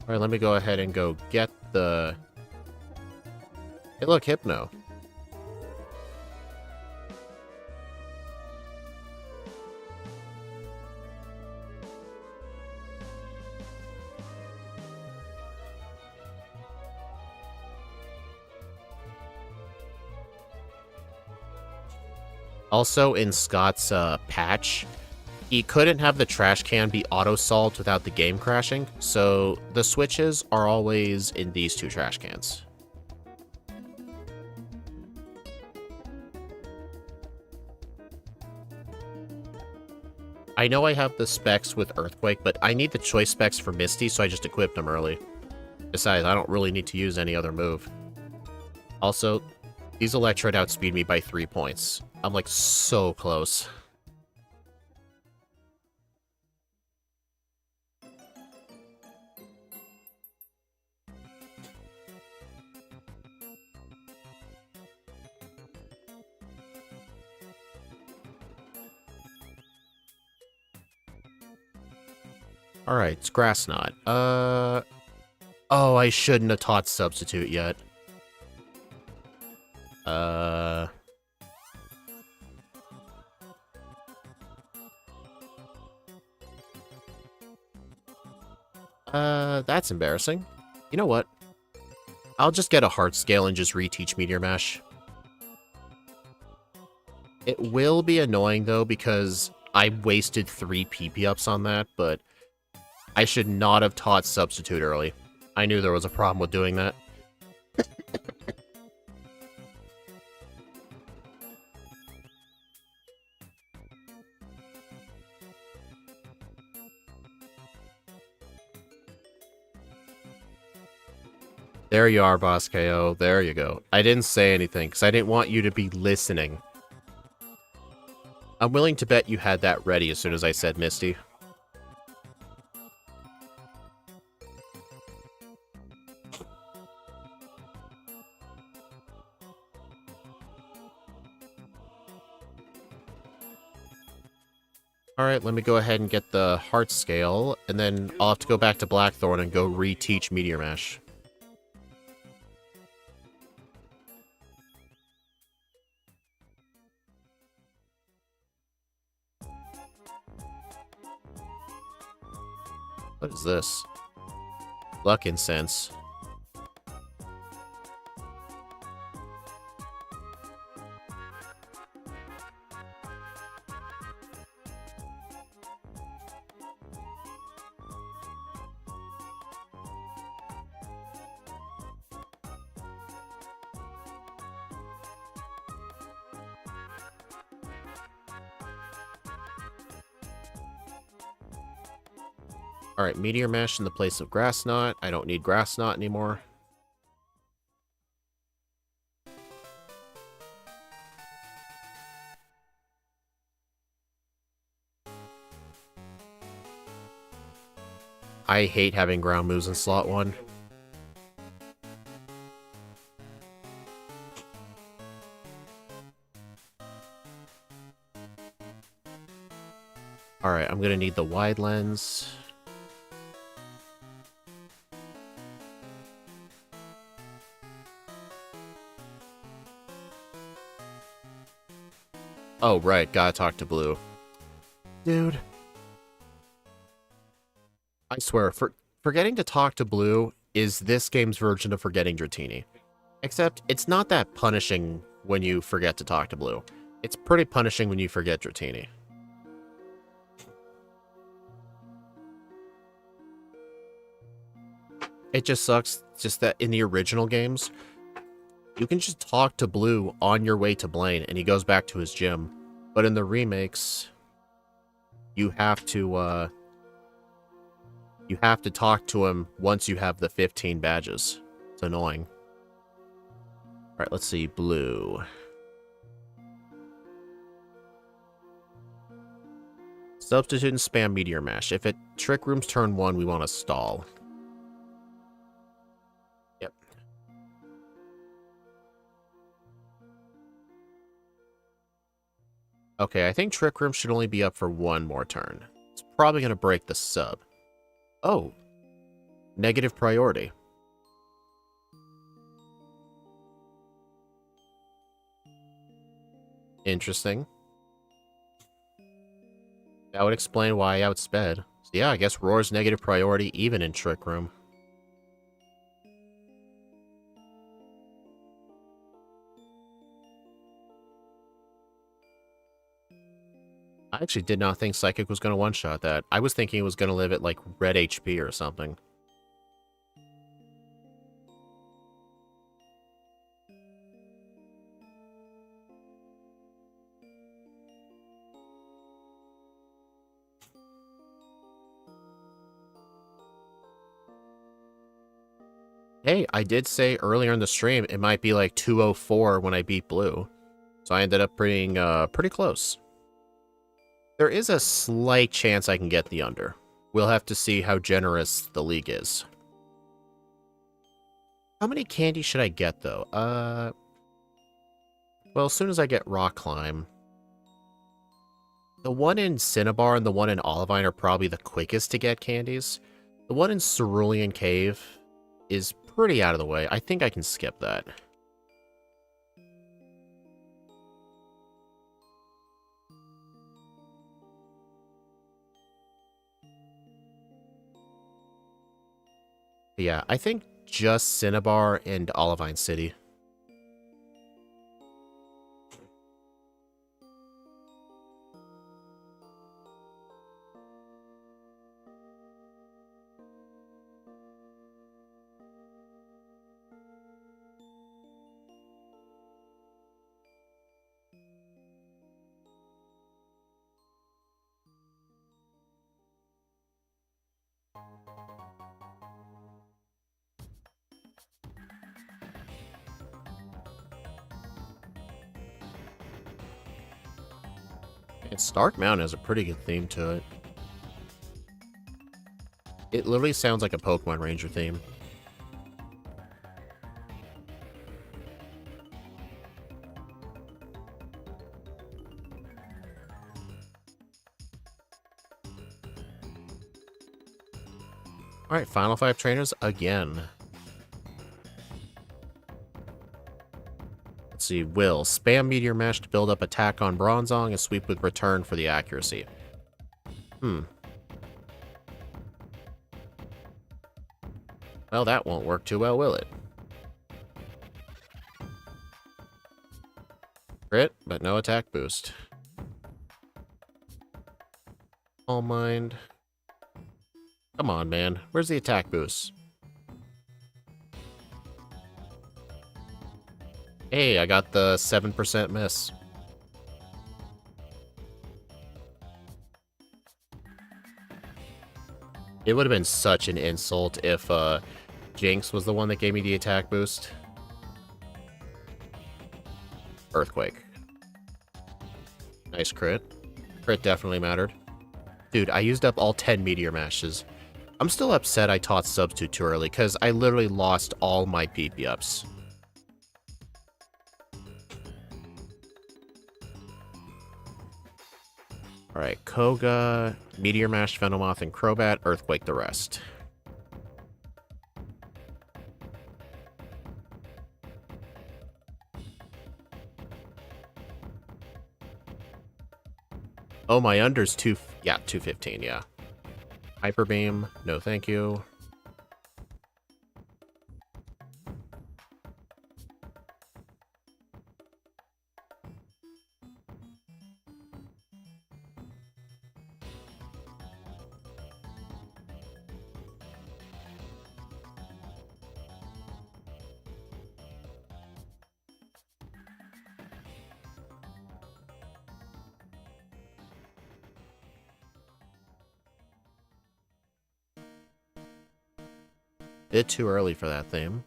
Alright, let me go ahead and go get the... Hey, look, Hypno. Also, in Scott's patch, he couldn't have the trash can be auto-solved without the game crashing, so the switches are always in these 2 trash cans. I know I have the specs with Earthquake, but I need the choice specs for Misty, so I just equipped them early. Besides, I don't really need to use any other move. Also, these Electrode outspeed me by 3 points. I'm like so close. Alright, it's Grass Knot. Oh, I shouldn't have taught Substitute yet. That's embarrassing. You know what? I'll just get a Heart Scale and just reteach Meteor Mash. It will be annoying, though, because I wasted 3 PP ups on that, but I should not have taught Substitute early. I knew there was a problem with doing that. There you are, Boss KO. There you go. I didn't say anything, because I didn't want you to be listening. I'm willing to bet you had that ready as soon as I said Misty. Alright, let me go ahead and get the heart scale, and then I'll have to go back to Blackthorn and go reteach Meteor Mash. What is this? Luck Incense. Alright, Meteor Mash in the place of Grass Knot. I don't need Grass Knot anymore. I hate having ground moves in slot 1. Alright, I'm gonna need the wide lens. Oh, right, gotta talk to Blue. Dude. I swear, forgetting to talk to Blue is this game's version of forgetting Dratini. Except, it's not that punishing when you forget to talk to Blue. It's pretty punishing when you forget Dratini. It just sucks, just that in the original games, you can just talk to Blue on your way to Blaine, and he goes back to his gym. But in the remakes, you have to talk to him once you have the 15 badges. It's annoying. Alright, let's see. Blue. Substitute and spam Meteor Mash. If it Trick Room's turn 1, we want to stall. Yep. Okay, I think Trick Room should only be up for 1 more turn. It's probably going to break the sub. Oh. Negative priority. Interesting. That would explain why I outsped. So yeah, I guess Roar's negative priority even in Trick Room. I actually did not think Psychic was going to one-shot that. I was thinking it was going to live at, like, red HP or something. Hey, I did say earlier in the stream it might be like 204 when I beat Blue. So I ended up being pretty close. There is a slight chance I can get the under. We'll have to see how generous the league is. How many candies should I get, though? Well, as soon as I get Rock Climb. The one in Cinnabar and the one in Olivine are probably the quickest to get candies. The one in Cerulean Cave is pretty out of the way. I think I can skip that. Yeah, I think just Cinnabar and Olivine City. And Stark Mountain has a pretty good theme to it. It literally sounds like a Pokemon Ranger theme. Alright, final 5 trainers again. Let's see, Will. Spam Meteor Mash to build up attack on Bronzong and sweep with return for the accuracy. Well, that won't work too well, will it? Crit, but no attack boost. All Mind. Come on, man. Where's the attack boost? Hey, I got the 7% miss. It would have been such an insult if Jinx was the one that gave me the attack boost. Earthquake. Nice crit. Crit definitely mattered. Dude, I used up all 10 Meteor Mashes. I'm still upset I taught Substitute too early, because I literally lost all my PP ups. Alright, Koga, Meteor Mash, Venomoth, and Crobat, Earthquake the rest. Oh, my under's 215, yeah. Hyper Beam, no thank you. Bit too early for that theme.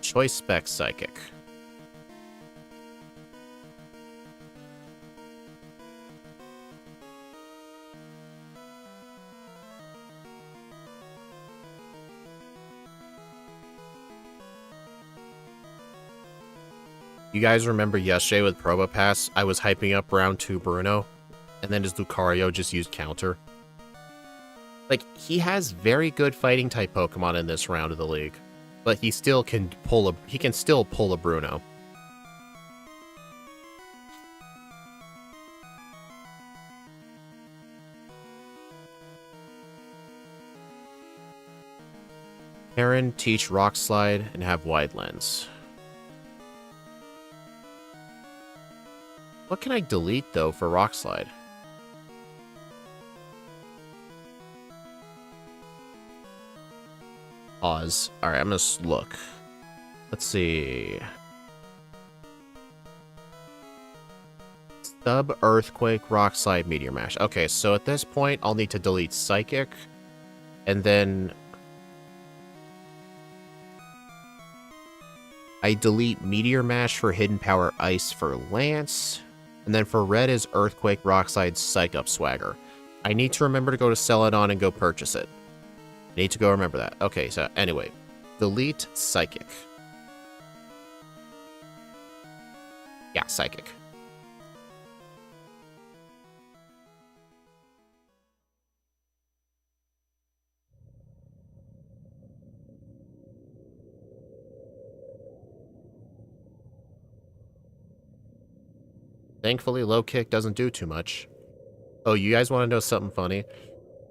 Choice Spec Psychic. You guys remember yesterday with Probopass, I was hyping up round 2 Bruno, and then his Lucario just used counter. Like, he has very good fighting type Pokemon in this round of the league, but he still can pull a Bruno. Aaron, teach Rock Slide and have Wide Lens. What can I delete, though, for Rock Slide? Pause. Alright, I'm gonna look. Let's see. Stub, Earthquake, Rock Slide, Meteor Mash. Okay, so at this point, I'll need to delete Psychic. And then I delete Meteor Mash for Hidden Power Ice for Lance. And then for red is Earthquake, Rock Slide, Psych Up Swagger. I need to remember to go to Celadon and go purchase it. I need to go remember that. Okay, so anyway. Delete Psychic. Yeah, Psychic. Thankfully, low kick doesn't do too much. Oh, you guys want to know something funny?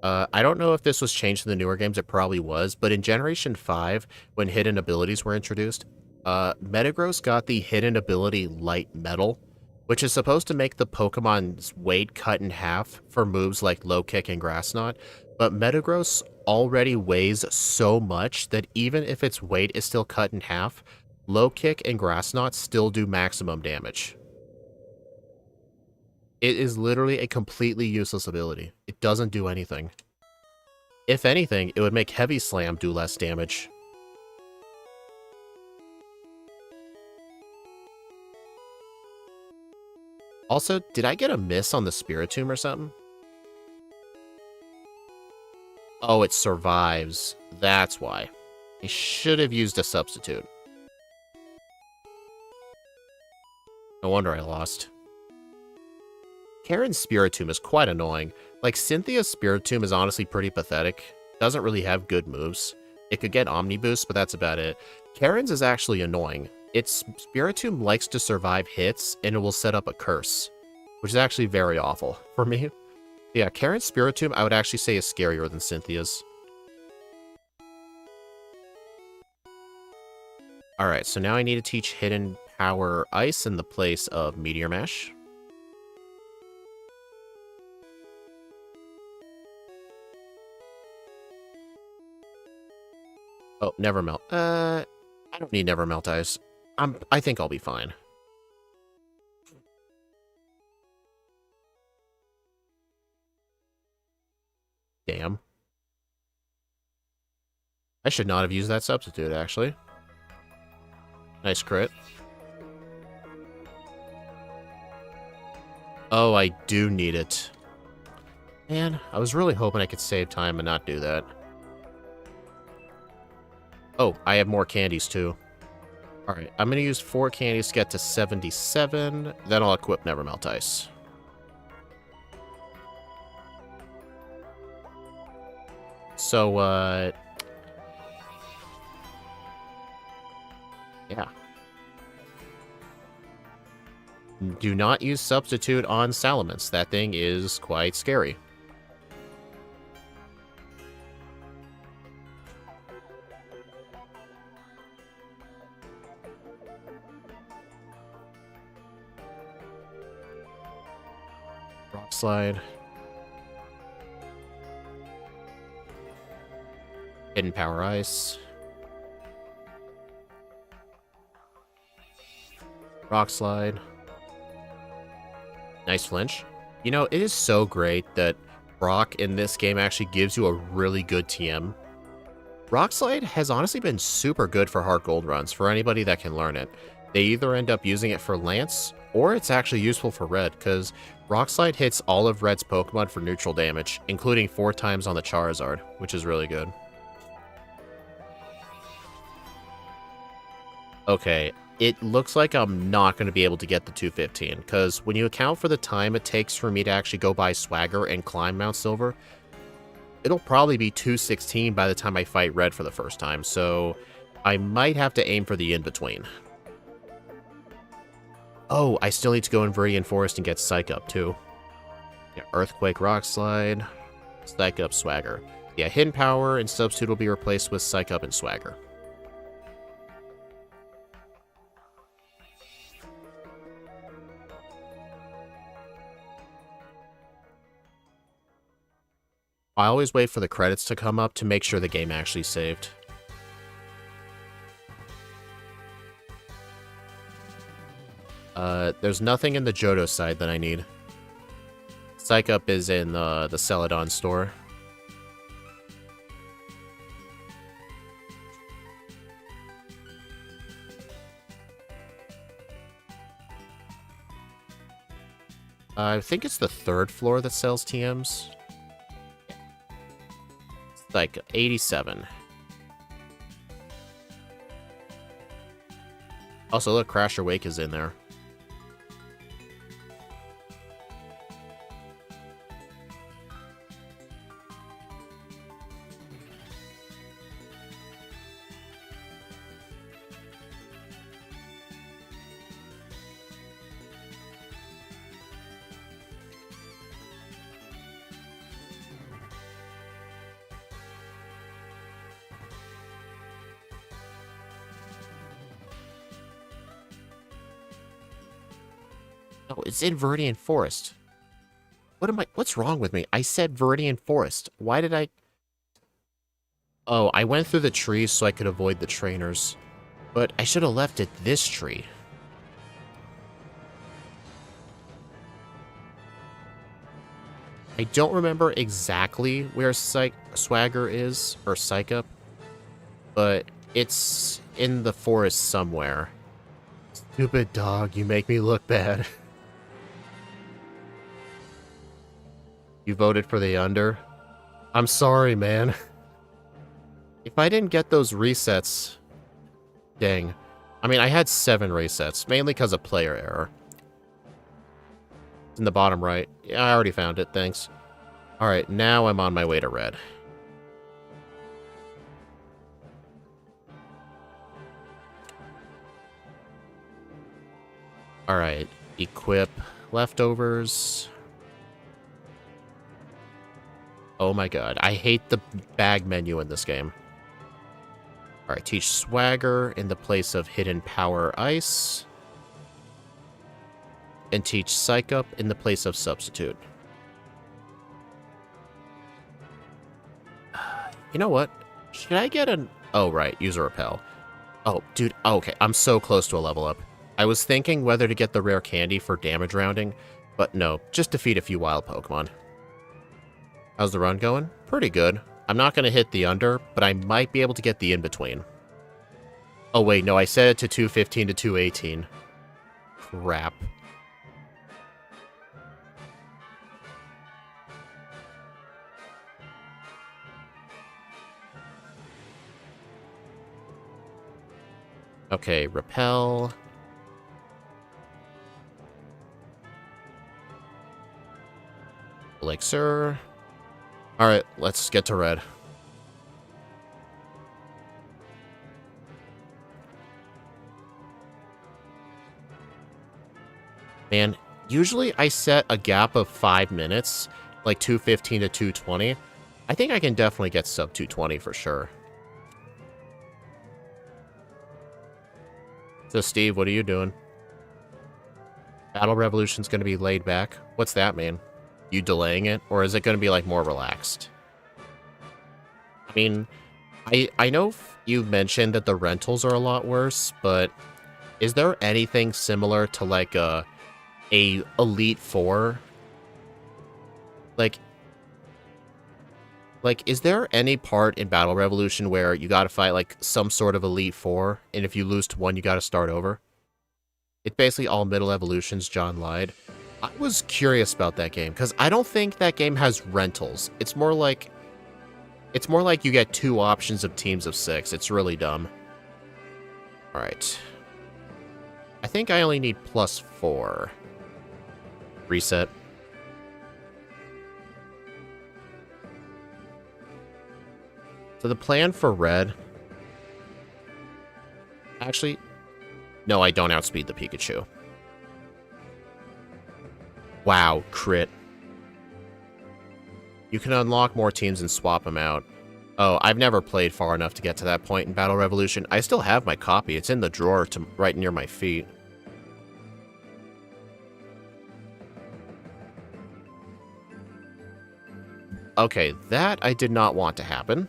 I don't know if this was changed in the newer games. It probably was. But in Generation 5, when hidden abilities were introduced, Metagross got the hidden ability Light Metal, which is supposed to make the Pokemon's weight cut in half for moves like Low Kick and Grass Knot. But Metagross already weighs so much that even if its weight is still cut in half, Low Kick and Grass Knot still do maximum damage. It is literally a completely useless ability. It doesn't do anything. If anything, it would make Heavy Slam do less damage. Also, did I get a miss on the Spiritomb or something? Oh, it survives. That's why. I should have used a substitute. No wonder I lost. Karen's Spiritomb is quite annoying. Like, Cynthia's Spiritomb is honestly pretty pathetic. Doesn't really have good moves. It could get Omni Boost, but that's about it. Karen's is actually annoying. Its Spiritomb likes to survive hits, and it will set up a curse, which is actually very awful for me. Yeah, Karen's Spiritomb, I would actually say, is scarier than Cynthia's. Alright, so now I need to teach Hidden Power Ice in the place of Meteor Mash. Oh, Never Melt. I don't need Never Melt Ice. I think I'll be fine. Damn. I should not have used that substitute, actually. Nice crit. Oh, I do need it. Man, I was really hoping I could save time and not do that. Oh, I have more candies, too. Alright, I'm going to use 4 candies to get to 77. Then I'll equip Never Melt Ice. So, yeah. Do not use Substitute on Salamence. That thing is quite scary. Rock Slide. Hidden Power Ice. Rock Slide. Nice flinch. You know, it is so great that Brock in this game actually gives you a really good TM. Rock Slide has honestly been super good for Heartgold runs for anybody that can learn it. They either end up using it for Lance, or it's actually useful for Red, because Rock Slide hits all of Red's Pokemon for neutral damage, including 4 times on the Charizard, which is really good. Okay, it looks like I'm not going to be able to get the 215, because when you account for the time it takes for me to actually go buy Swagger and climb Mount Silver, it'll probably be 216 by the time I fight Red for the first time, so I might have to aim for the in-between. Oh, I still need to go in Viridian Forest and get Psych Up, too. Yeah, Earthquake, Rock Slide, Psych Up, Swagger. Yeah, Hidden Power and Substitute will be replaced with Psych Up and Swagger. I always wait for the credits to come up to make sure the game actually saved. There's nothing in the Johto side that I need. Psych Up is in the Celadon store. I think it's the 3rd floor that sells TMs. It's like 87. Also, look, Crasher Wake is in there. Oh, it's in Viridian Forest. What's wrong with me? I said Viridian Forest. Why did I... Oh, I went through the trees so I could avoid the trainers. But I should have left it this tree. I don't remember exactly where Swagger is, or Psych Up, but it's in the forest somewhere. Stupid dog, you make me look bad. You voted for the under? I'm sorry, man. If I didn't get those resets... Dang. I mean, I had 7 resets, mainly because of player error. It's in the bottom right. Yeah, I already found it, thanks. Alright, now I'm on my way to red. Alright, equip leftovers. Oh my god, I hate the bag menu in this game. Alright, teach Swagger in the place of Hidden Power Ice. And teach Psych Up in the place of Substitute. You know what? Should I get an... Oh, right, use a Repel. Oh, dude, okay, I'm so close to a level up. I was thinking whether to get the rare candy for damage rounding, but no, just defeat a few wild Pokemon. How's the run going? Pretty good. I'm not going to hit the under, but I might be able to get the in-between. Oh wait, no, I set it to 215 to 218. Crap. Okay, Repel. Elixir. Alright, let's get to red. Man, usually I set a gap of 5 minutes, like 215 to 220. I think I can definitely get sub 220 for sure. So, Steve, what are you doing? Battle Revolution's going to be laid back? What's that mean? You delaying it? Or is it going to be, like, more relaxed? I mean, I know you've mentioned that the rentals are a lot worse, but is there anything similar to, like, a Elite Four? Like, is there any part in Battle Revolution where you gotta fight, like, some sort of Elite Four, and if you lose to one, you gotta start over? It's basically all middle evolutions, John lied. I was curious about that game, because I don't think that game has rentals. It's more like you get 2 options of teams of 6. It's really dumb. Alright. I think I only need +4. Reset. So the plan for red... Actually, no, I don't outspeed the Pikachu. Wow, crit. You can unlock more teams and swap them out. Oh, I've never played far enough to get to that point in Battle Revolution. I still have my copy. It's in the drawer right near my feet. Okay, that I did not want to happen.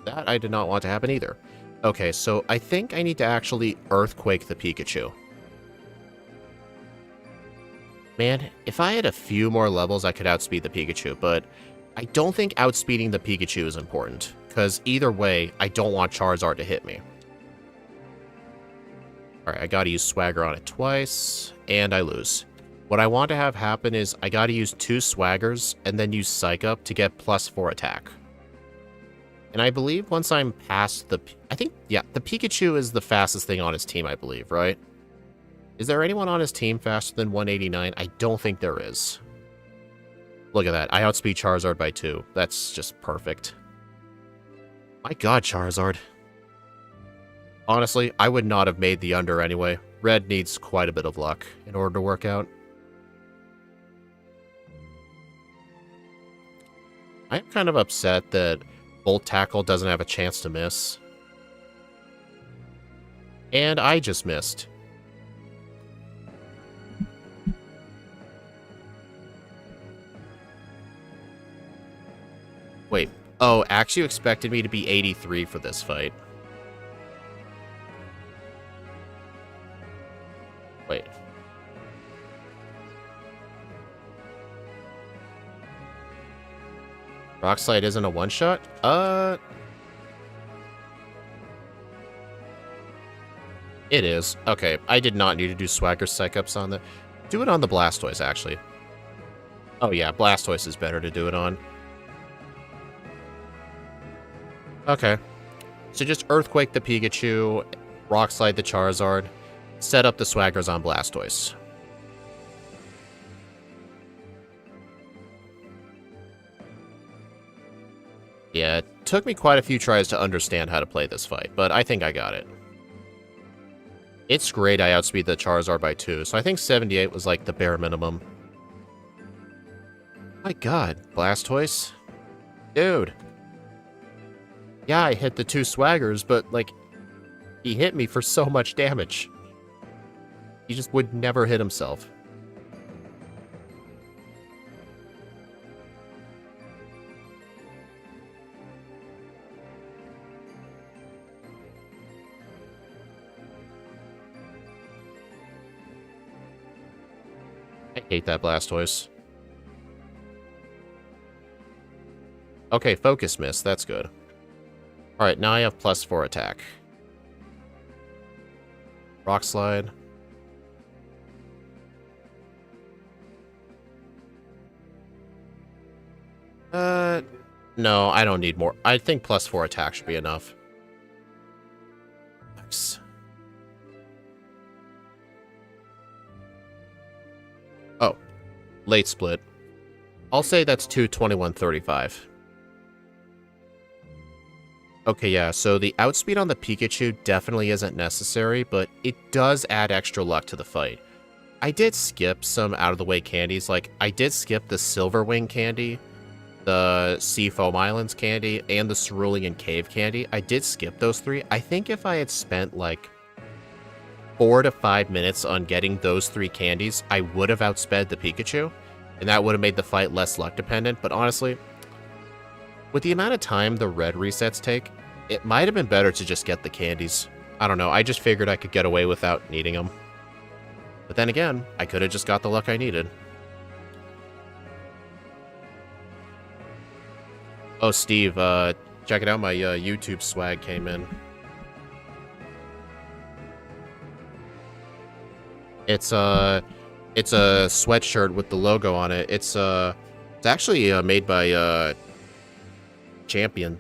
That I did not want to happen either. Okay, so I think I need to actually Earthquake the Pikachu. Man, if I had a few more levels, I could outspeed the Pikachu, but I don't think outspeeding the Pikachu is important, because either way, I don't want Charizard to hit me. Alright, I gotta use Swagger on it twice, and I lose. What I want to have happen is I gotta use 2 Swaggers, and then use Psych Up to get +4 attack. And I believe once I'm past the... I think, yeah, the Pikachu is the fastest thing on his team, I believe, right? Is there anyone on his team faster than 189? I don't think there is. Look at that. I outspeed Charizard by 2. That's just perfect. My god, Charizard. Honestly, I would not have made the under anyway. Red needs quite a bit of luck in order to work out. I'm kind of upset that Bolt Tackle doesn't have a chance to miss. And I just missed. Wait. Oh, actually you expected me to be 83 for this fight. Wait. Rock Slide isn't a one-shot? It is. Okay, I did not need to do Swagger Psych-Ups on the... Do it on the Blastoise, actually. Oh yeah, Blastoise is better to do it on. Okay. So just Earthquake the Pikachu, Rock Slide the Charizard, set up the Swaggers on Blastoise. Yeah, it took me quite a few tries to understand how to play this fight, but I think I got it. It's great I outspeed the Charizard by 2, so I think 78 was like the bare minimum. My god, Blastoise? Dude. Yeah, I hit the 2 Swaggers, but, like, he hit me for so much damage. He just would never hit himself. I hate that Blastoise. Okay, Focus Miss. That's good. Alright, now I have +4 attack. Rock Slide. No, I don't need more. I think +4 attack should be enough. Nice. Oh, late split. I'll say that's 221.35. Okay, yeah, so the outspeed on the Pikachu definitely isn't necessary, but it does add extra luck to the fight. I did skip some out-of-the-way candies, like, I did skip the Silver Wing candy, the Seafoam Islands candy, and the Cerulean Cave candy. I did skip those 3. I think if I had spent, like, 4 to 5 minutes on getting those 3 candies, I would have outsped the Pikachu, and that would have made the fight less luck-dependent, but honestly, with the amount of time the red resets take, it might have been better to just get the candies. I don't know, I just figured I could get away without needing them. But then again, I could have just got the luck I needed. Oh, Steve, check it out, my YouTube swag came in. It's a sweatshirt with the logo on it. It's actually made by Champion.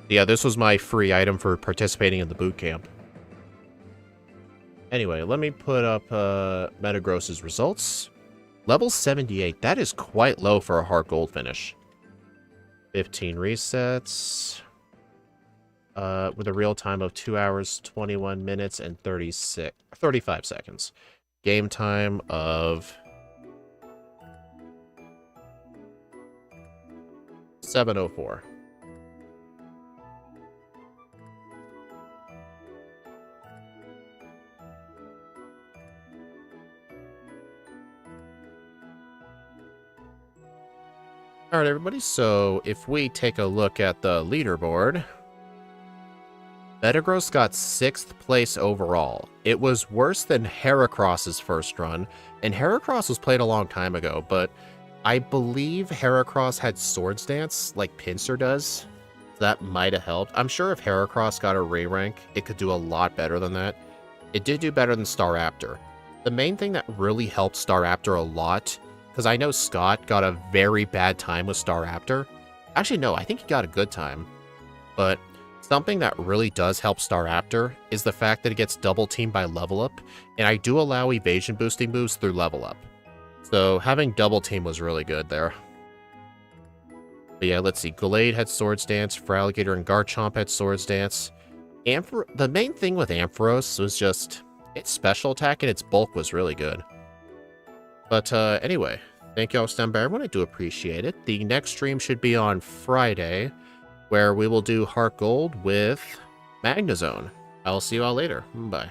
Yeah, this was my free item for participating in the boot camp. Anyway, let me put up Metagross's results. Level 78, that is quite low for a Heartgold finish. 15 resets. With a real time of 2 hours, 21 minutes, and 35 seconds. Game time of 7:04. All right, everybody, so if we take a look at the leaderboard, Metagross got 6th place overall. It was worse than Heracross's first run, and Heracross was played a long time ago, but I believe Heracross had Swords Dance, like Pinsir does. That might have helped. I'm sure if Heracross got a re-rank, it could do a lot better than that. It did do better than Staraptor. The main thing that really helped Staraptor a lot, because I know Scott got a very bad time with Staraptor. Actually, no, I think he got a good time. But something that really does help Staraptor is the fact that it gets double teamed by level up, and I do allow evasion boosting moves through level up. So having double team was really good there. But yeah, let's see. Gallade had Swords Dance, Feraligatr and Garchomp had Swords Dance. The main thing with Ampharos was just its special attack and its bulk was really good. But anyway, thank you all for standing by, everyone. I do appreciate it. The next stream should be on Friday, where we will do Heartgold with Magnezone. I'll see you all later. Bye.